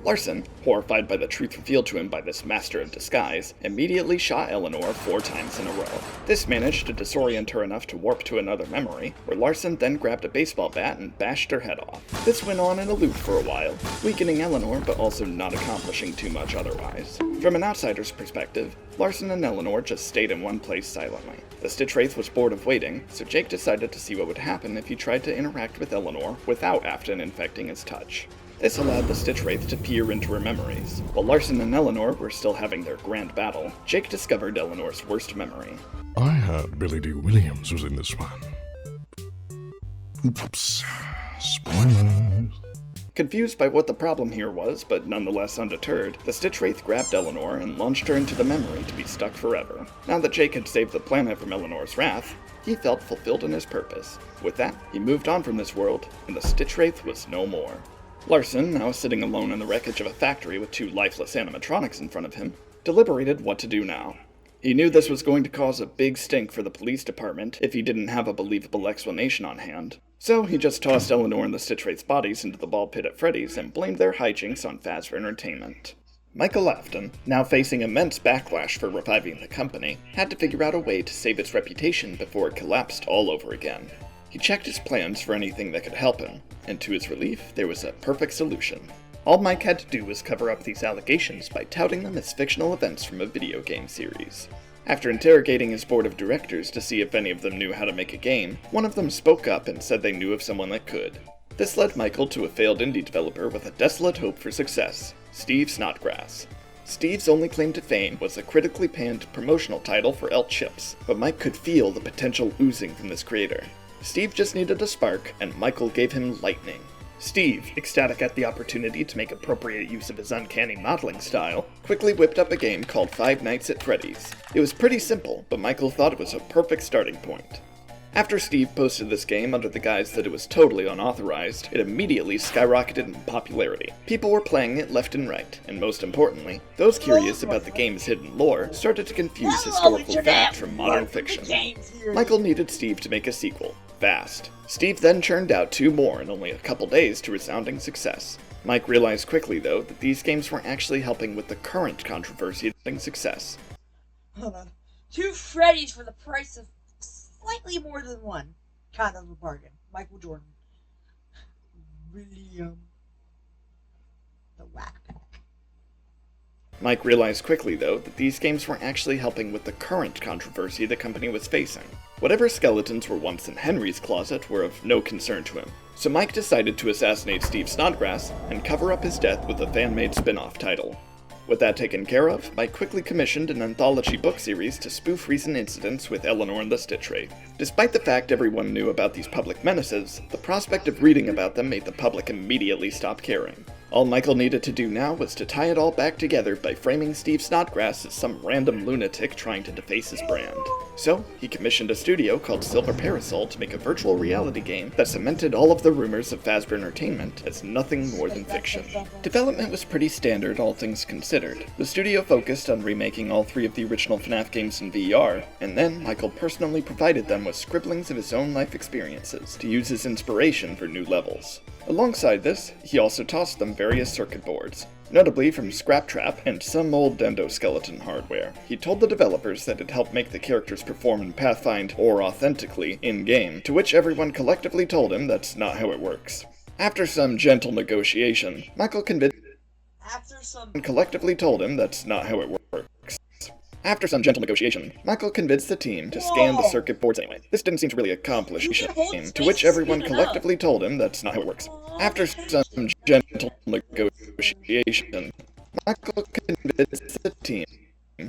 Larson, horrified by the truth revealed to him by this master of disguise, immediately shot Eleanor 4 times in a row. This managed to disorient her enough to warp to another memory, where Larson then grabbed a baseball bat and bashed her head off. This went on in a loop for a while, weakening Eleanor but also not accomplishing too much otherwise. From an outsider's perspective, Larson and Eleanor just stayed in one place silently. The Stitch Wraith was bored of waiting, so Jake decided to see what would happen if he tried to interact with Eleanor without Afton infecting his touch. This allowed the Stitch Wraith to peer into her memories. While Larson and Eleanor were still having their grand battle, Jake discovered Eleanor's worst memory. I heard Billy D. Williams was in this one. Oops. Spoilers. Confused by what the problem here was, but nonetheless undeterred, the Stitch Wraith grabbed Eleanor and launched her into the memory to be stuck forever. Now that Jake had saved the planet from Eleanor's wrath, he felt fulfilled in his purpose. With that, he moved on from this world, and the Stitch Wraith was no more. Larson, now sitting alone in the wreckage of a factory with 2 lifeless animatronics in front of him, deliberated what to do now. He knew this was going to cause a big stink for the police department if he didn't have a believable explanation on hand. So he just tossed Eleanor and the Stitch Wraith's bodies into the ball pit at Freddy's and blamed their hijinks on Fazbear Entertainment. Michael Afton, now facing immense backlash for reviving the company, had to figure out a way to save its reputation before it collapsed all over again. He checked his plans for anything that could help him, and to his relief, there was a perfect solution. All Mike had to do was cover up these allegations by touting them as fictional events from a video game series. After interrogating his board of directors to see if any of them knew how to make a game, one of them spoke up and said they knew of someone that could. This led Michael to a failed indie developer with a desolate hope for success, Steve Snodgrass. Steve's only claim to fame was a critically panned promotional title for El Chips, but Mike could feel the potential oozing from this creator. Steve just needed a spark, and Michael gave him lightning. Steve, ecstatic at the opportunity to make appropriate use of his uncanny modeling style, quickly whipped up a game called Five Nights at Freddy's. It was pretty simple, but Michael thought it was a perfect starting point. After Steve posted this game under the guise that it was totally unauthorized, it immediately skyrocketed in popularity. People were playing it left and right, and most importantly, those curious about the game's hidden lore started to confuse historical fact from modern fiction. Michael needed Steve to make a sequel, fast. Steve then churned out 2 more in only a couple days to resounding success. Mike realized quickly, though, that these games weren't actually helping with the current controversy and success. Hold on. 2 Freddy's for the price of slightly more than 1. Kind of a bargain. Michael Jordan. William. The Whack Pack. Mike realized quickly, though, that these games weren't actually helping with the current controversy the company was facing. Whatever skeletons were once in Henry's closet were of no concern to him, so Mike decided to assassinate Steve Snodgrass and cover up his death with a fan-made spin-off title. With that taken care of, Mike quickly commissioned an anthology book series to spoof recent incidents with Eleanor and the Stitch Wraith. Despite the fact everyone knew about these public menaces, the prospect of reading about them made the public immediately stop caring. All Michael needed to do now was to tie it all back together by framing Steve Snodgrass as some random lunatic trying to deface his brand. So, he commissioned a studio called Silver Parasol to make a virtual reality game that cemented all of the rumors of Fazbear Entertainment as nothing more than fiction. Development was pretty standard, all things considered. The studio focused on remaking all 3 of the original FNAF games in VR, and then Michael personally provided them with scribblings of his own life experiences to use as inspiration for new levels. Alongside this, he also tossed them various circuit boards, notably from Scraptrap and some old endoskeleton hardware. He told the developers that it helped make the characters perform and pathfind, or authentically, in-game, to which everyone collectively told him that's not how it works. After some gentle negotiation, Michael convinced the team to scan the circuit boards anyway. This didn't seem to really accomplish anything, to which everyone collectively told him that's not how it works. After some gentle negotiation, Michael convinced the team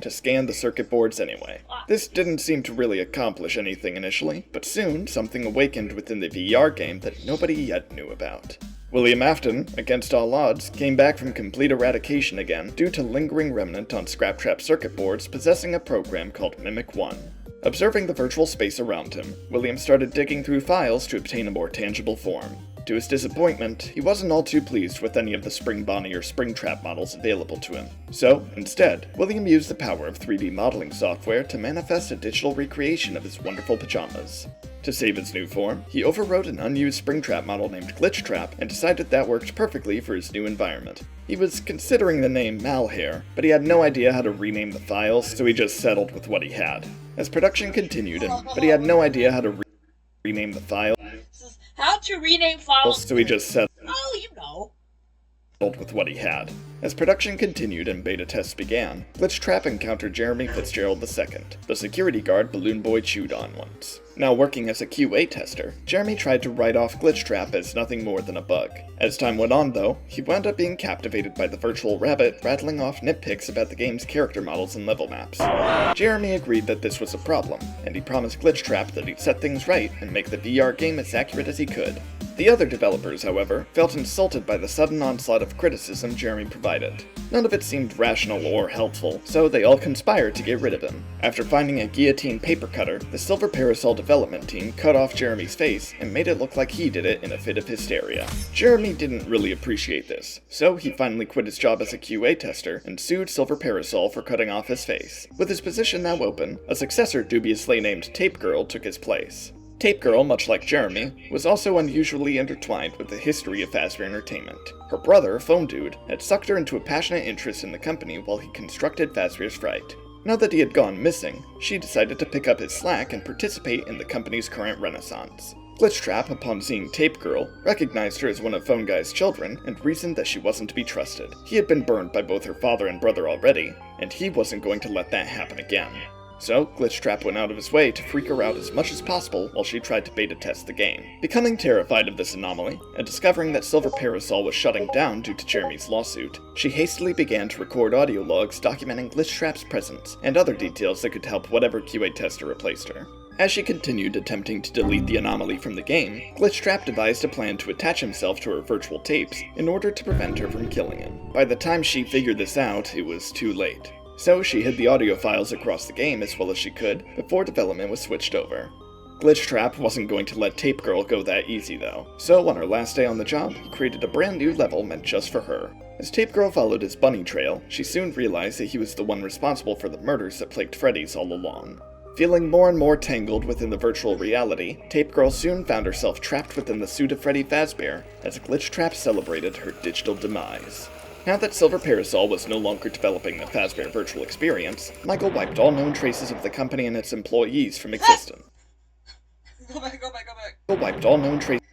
to scan the circuit boards anyway. This didn't seem to really accomplish anything initially, but soon something awakened within the VR game that nobody yet knew about. William Afton, against all odds, came back from complete eradication again due to lingering remnant on Scraptrap circuit boards possessing a program called Mimic 1. Observing the virtual space around him, William started digging through files to obtain a more tangible form. To his disappointment, he wasn't all too pleased with any of the Spring Bonnie or Springtrap models available to him. So, instead, William used the power of 3D modeling software to manifest a digital recreation of his wonderful pajamas. To save its new form, he overwrote an unused Springtrap model named Glitchtrap and decided that worked perfectly for his new environment. He was considering the name Malhair, but he had no idea how to rename the files, so he just settled with what he had. As production continued, How to rename files. So he just settled Oh, you know. with what he had. As production continued and beta tests began, Glitchtrap encountered Jeremy Fitzgerald II, the security guard Balloon Boy chewed on once. Now working as a QA tester, Jeremy tried to write off Glitchtrap as nothing more than a bug. As time went on though, he wound up being captivated by the virtual rabbit rattling off nitpicks about the game's character models and level maps. Jeremy agreed that this was a problem, and he promised Glitchtrap that he'd set things right and make the VR game as accurate as he could. The other developers, however, felt insulted by the sudden onslaught of criticism Jeremy provided. None of it seemed rational or helpful, so they all conspired to get rid of him. After finding a guillotine paper cutter, the Silver Parasol development team cut off Jeremy's face and made it look like he did it in a fit of hysteria. Jeremy didn't really appreciate this, so he finally quit his job as a QA tester and sued Silver Parasol for cutting off his face. With his position now open, a successor dubiously named Tape Girl took his place. Tape Girl, much like Jeremy, was also unusually intertwined with the history of Fazbear Entertainment. Her brother, Phone Dude, had sucked her into a passionate interest in the company while he constructed Fazbear's Fright. Now that he had gone missing, she decided to pick up his slack and participate in the company's current renaissance. Glitchtrap, upon seeing Tape Girl, recognized her as one of Phone Guy's children and reasoned that she wasn't to be trusted. He had been burned by both her father and brother already, and he wasn't going to let that happen again. So, Glitchtrap went out of his way to freak her out as much as possible while she tried to beta test the game. Becoming terrified of this anomaly, and discovering that Silver Parasol was shutting down due to Jeremy's lawsuit, she hastily began to record audio logs documenting Glitchtrap's presence and other details that could help whatever QA tester replaced her. As she continued attempting to delete the anomaly from the game, Glitchtrap devised a plan to attach himself to her virtual tapes in order to prevent her from killing him. By the time she figured this out, it was too late. So she hid the audio files across the game as well as she could before development was switched over. Glitchtrap wasn't going to let Tape Girl go that easy though, so on her last day on the job, he created a brand new level meant just for her. As Tape Girl followed his bunny trail, she soon realized that he was the one responsible for the murders that plagued Freddy's all along. Feeling more and more tangled within the virtual reality, Tape Girl soon found herself trapped within the suit of Freddy Fazbear as Glitchtrap celebrated her digital demise. Now that Silver Parasol was no longer developing the Fazbear virtual experience, Michael wiped all known traces of the company and its employees from existence. Go back. Michael wiped all known traces.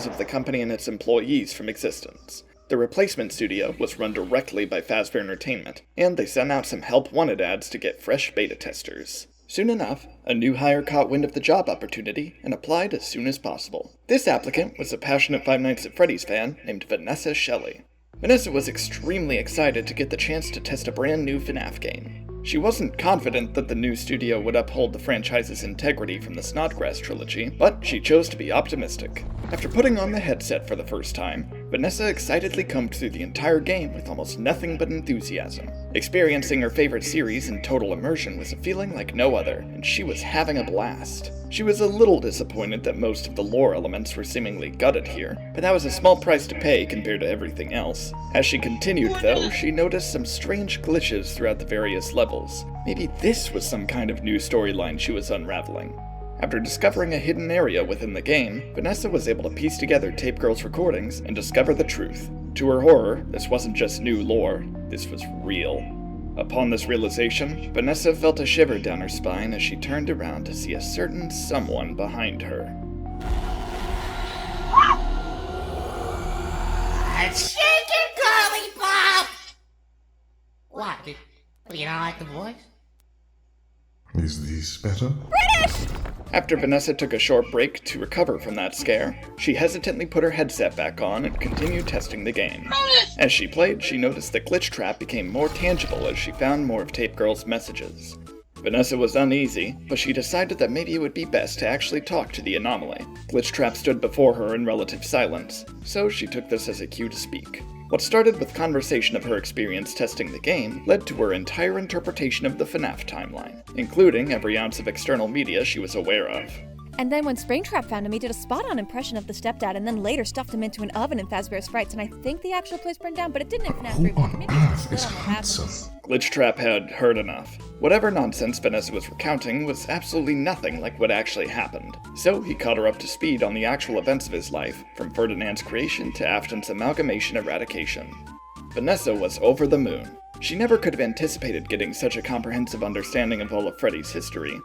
Of the company and its employees from existence. The replacement studio was run directly by Fazbear Entertainment, and they sent out some help wanted ads to get fresh beta testers. Soon enough, a new hire caught wind of the job opportunity and applied as soon as possible. This applicant was a passionate Five Nights at Freddy's fan named Vanessa Shelley. Vanessa was extremely excited to get the chance to test a brand new FNAF game. She wasn't confident that the new studio would uphold the franchise's integrity from the Snodgrass trilogy, but she chose to be optimistic. After putting on the headset for the first time, Vanessa excitedly combed through the entire game with almost nothing but enthusiasm. Experiencing her favorite series in total immersion was a feeling like no other, and she was having a blast. She was a little disappointed that most of the lore elements were seemingly gutted here, but that was a small price to pay compared to everything else. As she continued though, she noticed some strange glitches throughout the various levels. Maybe this was some kind of new storyline she was unraveling. After discovering a hidden area within the game, Vanessa was able to piece together Tape Girl's recordings and discover the truth. To her horror, this wasn't just new lore, this was real. Upon this realization, Vanessa felt a shiver down her spine as she turned around to see a certain someone behind her. Shake it, girly pop! What? Do you not like the voice? Is this better? After Vanessa took a short break to recover from that scare, she hesitantly put her headset back on and continued testing the game. As she played, she noticed that Glitchtrap became more tangible as she found more of Tape Girl's messages. Vanessa was uneasy, but she decided that maybe it would be best to actually talk to the anomaly. Glitchtrap stood before her in relative silence, so she took this as a cue to speak. What started with conversation of her experience testing the game led to her entire interpretation of the FNAF timeline, including every ounce of external media she was aware of. And then when Springtrap found him, he did a spot-on impression of the stepdad and then later stuffed him into an oven in Fazbear's Frights, and I think the actual place burned down, but it didn't in FNAF 3. Who on earth is handsome? Glitchtrap had heard enough. Whatever nonsense Vanessa was recounting was absolutely nothing like what actually happened, so he caught her up to speed on the actual events of his life, from Ferdinand's creation to Afton's amalgamation eradication. Vanessa was over the moon. She never could have anticipated getting such a comprehensive understanding of all of Freddy's history,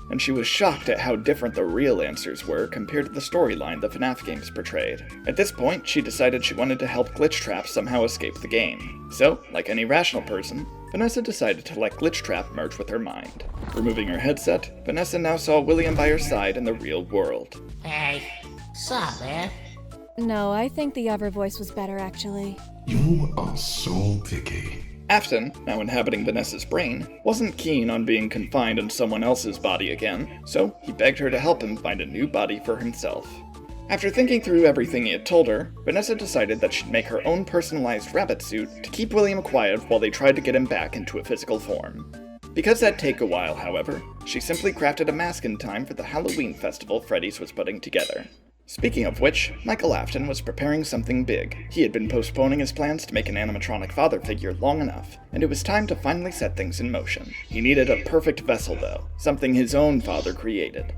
and she was shocked at how different the real answers were compared to the storyline the FNAF games portrayed. At this point, she decided she wanted to help Glitchtrap somehow escape the game. So, like any rational person, Vanessa decided to let Glitchtrap merge with her mind. Removing her headset, Vanessa now saw William by her side in the real world. Hey, sup, man? No, I think the other voice was better, actually. You are so picky. Afton, now inhabiting Vanessa's brain, wasn't keen on being confined in someone else's body again, so he begged her to help him find a new body for himself. After thinking through everything he had told her, Vanessa decided that she'd make her own personalized rabbit suit to keep William quiet while they tried to get him back into a physical form. Because that'd take a while, however, she simply crafted a mask in time for the Halloween festival Freddy's was putting together. Speaking of which, Michael Afton was preparing something big. He had been postponing his plans to make an animatronic father figure long enough, and it was time to finally set things in motion. He needed a perfect vessel though, something his own father created.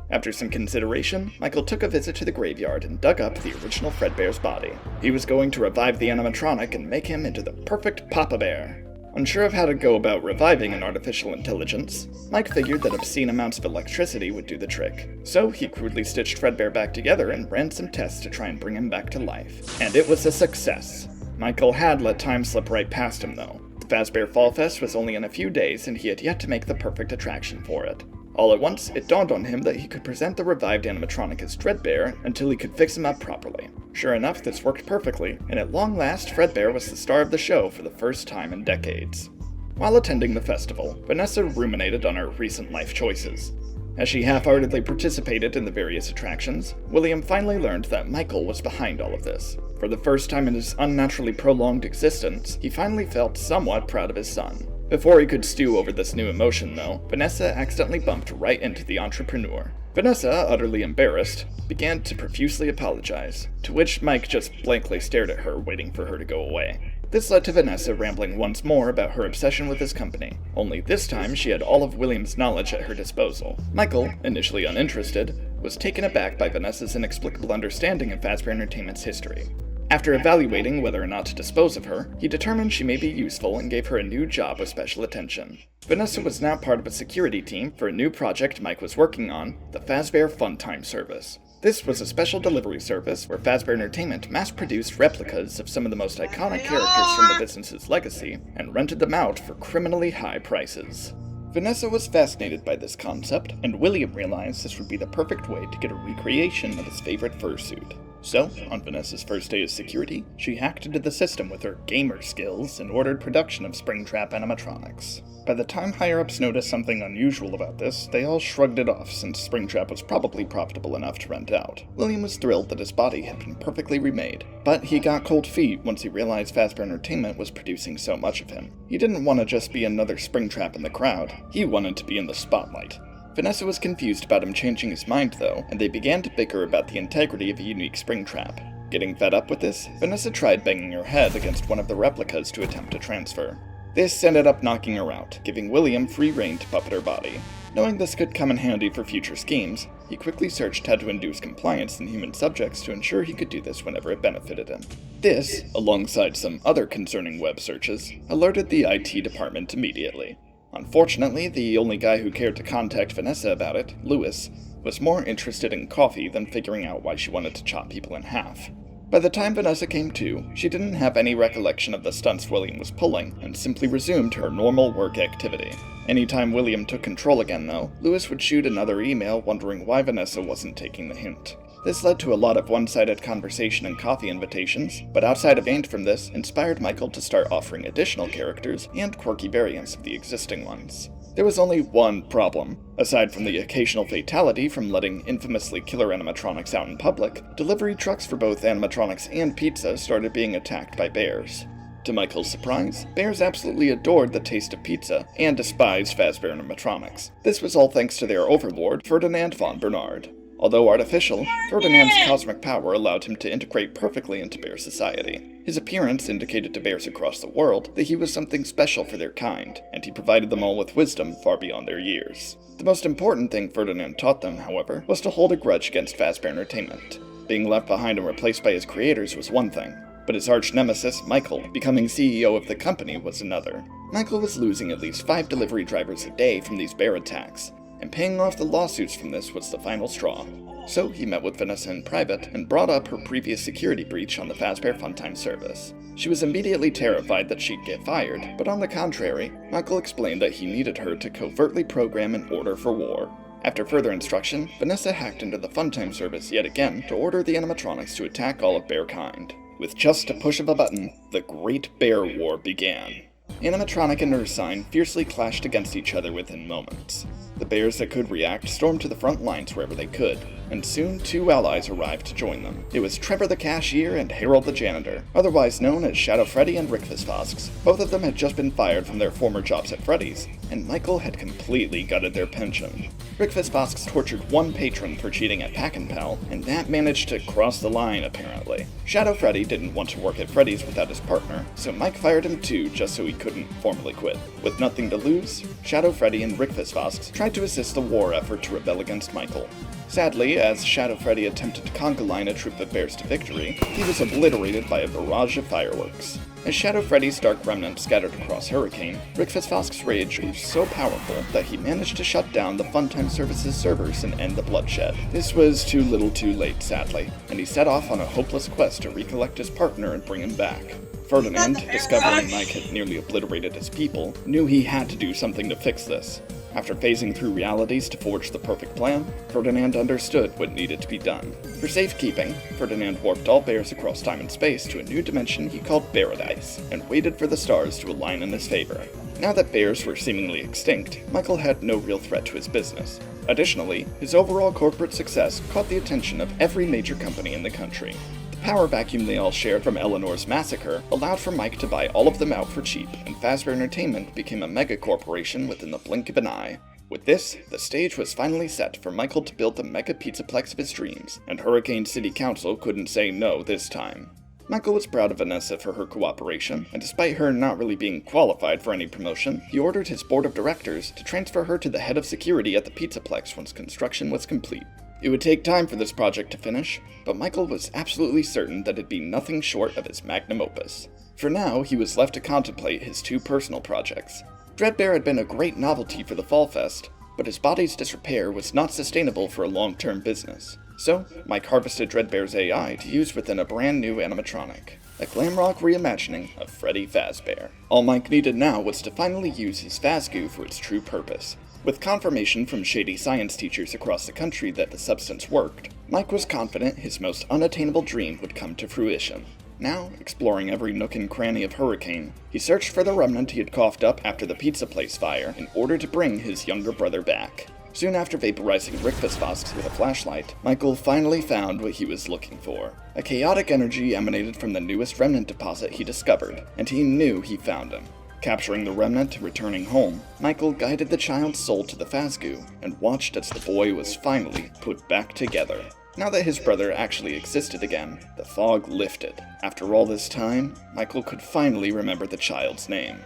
After some consideration, Michael took a visit to the graveyard and dug up the original Fredbear's body. He was going to revive the animatronic and make him into the perfect Papa Bear. Unsure of how to go about reviving an artificial intelligence, Mike figured that obscene amounts of electricity would do the trick. So he crudely stitched Fredbear back together and ran some tests to try and bring him back to life. And it was a success. Michael had let time slip right past him though. The Fazbear Fall Fest was only in a few days and he had yet to make the perfect attraction for it. All at once, it dawned on him that he could present the revived animatronic as Fredbear until he could fix him up properly. Sure enough, this worked perfectly, and at long last, Fredbear was the star of the show for the first time in decades. While attending the festival, Vanessa ruminated on her recent life choices. As she half-heartedly participated in the various attractions, William finally learned that Michael was behind all of this. For the first time in his unnaturally prolonged existence, he finally felt somewhat proud of his son. Before he could stew over this new emotion, though, Vanessa accidentally bumped right into the entrepreneur. Vanessa, utterly embarrassed, began to profusely apologize, to which Mike just blankly stared at her, waiting for her to go away. This led to Vanessa rambling once more about her obsession with his company, only this time she had all of William's knowledge at her disposal. Michael, initially uninterested, was taken aback by Vanessa's inexplicable understanding of Fazbear Entertainment's history. After evaluating whether or not to dispose of her, he determined she may be useful and gave her a new job with special attention. Vanessa was now part of a security team for a new project Mike was working on, the Fazbear Funtime service. This was a special delivery service where Fazbear Entertainment mass-produced replicas of some of the most iconic characters from the business's legacy and rented them out for criminally high prices. Vanessa was fascinated by this concept, and William realized this would be the perfect way to get a recreation of his favorite fursuit. So, on Vanessa's first day of security, she hacked into the system with her gamer skills and ordered production of Springtrap animatronics. By the time higher-ups noticed something unusual about this, they all shrugged it off since Springtrap was probably profitable enough to rent out. William was thrilled that his body had been perfectly remade, but he got cold feet once he realized Fazbear Entertainment was producing so much of him. He didn't want to just be another Springtrap in the crowd, he wanted to be in the spotlight. Vanessa was confused about him changing his mind though, and they began to bicker about the integrity of a unique Springtrap. Getting fed up with this, Vanessa tried banging her head against one of the replicas to attempt to transfer. This ended up knocking her out, giving William free rein to puppet her body. Knowing this could come in handy for future schemes, he quickly searched how to induce compliance in human subjects to ensure he could do this whenever it benefited him. This, alongside some other concerning web searches, alerted the IT department immediately. Unfortunately, the only guy who cared to contact Vanessa about it, Lewis, was more interested in coffee than figuring out why she wanted to chop people in half. By the time Vanessa came to, she didn't have any recollection of the stunts William was pulling, and simply resumed her normal work activity. Anytime William took control again, though, Lewis would shoot another email wondering why Vanessa wasn't taking the hint. This led to a lot of one-sided conversation and coffee invitations, but outside of gained from this, inspired Michael to start offering additional characters and quirky variants of the existing ones. There was only one problem. Aside from the occasional fatality from letting infamously killer animatronics out in public, delivery trucks for both animatronics and pizza started being attacked by bears. To Michael's surprise, bears absolutely adored the taste of pizza and despised Fazbear animatronics. This was all thanks to their overlord, Ferdinand von Bernard. Although artificial, Ferdinand's cosmic power allowed him to integrate perfectly into bear society. His appearance indicated to bears across the world that he was something special for their kind, and he provided them all with wisdom far beyond their years. The most important thing Ferdinand taught them, however, was to hold a grudge against Fazbear Entertainment. Being left behind and replaced by his creators was one thing, but his arch-nemesis, Michael, becoming CEO of the company was another. Michael was losing at least 5 delivery drivers a day from these bear attacks, and paying off the lawsuits from this was the final straw. So he met with Vanessa in private and brought up her previous security breach on the Fazbear Funtime service. She was immediately terrified that she'd get fired, but on the contrary, Michael explained that he needed her to covertly program an order for war. After further instruction, Vanessa hacked into the Funtime service yet again to order the animatronics to attack all of Bearkind. With just a push of a button, the Great Bear War began. Animatronic and Ursine fiercely clashed against each other within moments. The bears that could react stormed to the front lines wherever they could, and soon 2 allies arrived to join them. It was Trevor the Cashier and Harold the Janitor, otherwise known as Shadow Freddy and Rick Fosks. Both of them had just been fired from their former jobs at Freddy's, and Michael had completely gutted their pension. Rick Fosks tortured one patron for cheating at Pack and Pal, and that managed to cross the line apparently. Shadow Freddy didn't want to work at Freddy's without his partner, so Mike fired him too just so he couldn't formally quit. With nothing to lose, Shadow Freddy and Rick Fosks tried to assist the war effort to rebel against Michael. Sadly, as Shadow Freddy attempted to conga line a troop of bears to victory, he was obliterated by a barrage of fireworks. As Shadow Freddy's dark remnant scattered across Hurricane, Rick Fosks' rage grew so powerful that he managed to shut down the Funtime Service's servers and end the bloodshed. This was too little too late, sadly, and he set off on a hopeless quest to recollect his partner and bring him back. Ferdinand, discovering Mike had nearly obliterated his people, knew he had to do something to fix this. After phasing through realities to forge the perfect plan, Ferdinand understood what needed to be done. For safekeeping, Ferdinand warped all bears across time and space to a new dimension he called Paradise, and waited for the stars to align in his favor. Now that bears were seemingly extinct, Michael had no real threat to his business. Additionally, his overall corporate success caught the attention of every major company in the country. The power vacuum they all shared from Eleanor's massacre allowed for Mike to buy all of them out for cheap, and Fazbear Entertainment became a mega corporation within the blink of an eye. With this, the stage was finally set for Michael to build the mega pizzaplex of his dreams, and Hurricane City Council couldn't say no this time. Michael was proud of Vanessa for her cooperation, and despite her not really being qualified for any promotion, he ordered his board of directors to transfer her to the head of security at the pizzaplex once construction was complete. It would take time for this project to finish, but Michael was absolutely certain that it'd be nothing short of his magnum opus. For now, he was left to contemplate his 2 personal projects. Dreadbear had been a great novelty for the Fall Fest, but his body's disrepair was not sustainable for a long-term business. So, Mike harvested Dreadbear's AI to use within a brand new animatronic, a glam rock reimagining of Freddy Fazbear. All Mike needed now was to finally use his Fazgoo for its true purpose. With confirmation from shady science teachers across the country that the substance worked, Mike was confident his most unattainable dream would come to fruition. Now, exploring every nook and cranny of Hurricane, he searched for the remnant he had coughed up after the pizza place fire in order to bring his younger brother back. Soon after vaporizing Rick Fosks with a flashlight, Michael finally found what he was looking for. A chaotic energy emanated from the newest remnant deposit he discovered, and he knew he found him. Capturing the remnant and returning home, Michael guided the child's soul to the Fazgoo and watched as the boy was finally put back together. Now that his brother actually existed again, the fog lifted. After all this time, Michael could finally remember the child's name: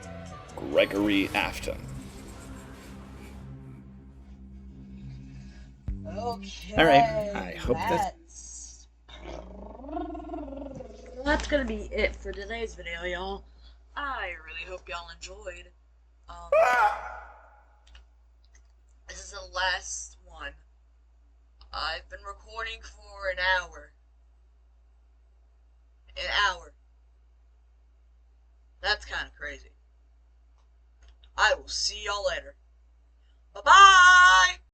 Gregory Afton. Okay. Alright, I hope that's gonna be it for today's video, y'all. I really hope y'all enjoyed. This is the last one. I've been recording for an hour. That's kind of crazy. I will see y'all later.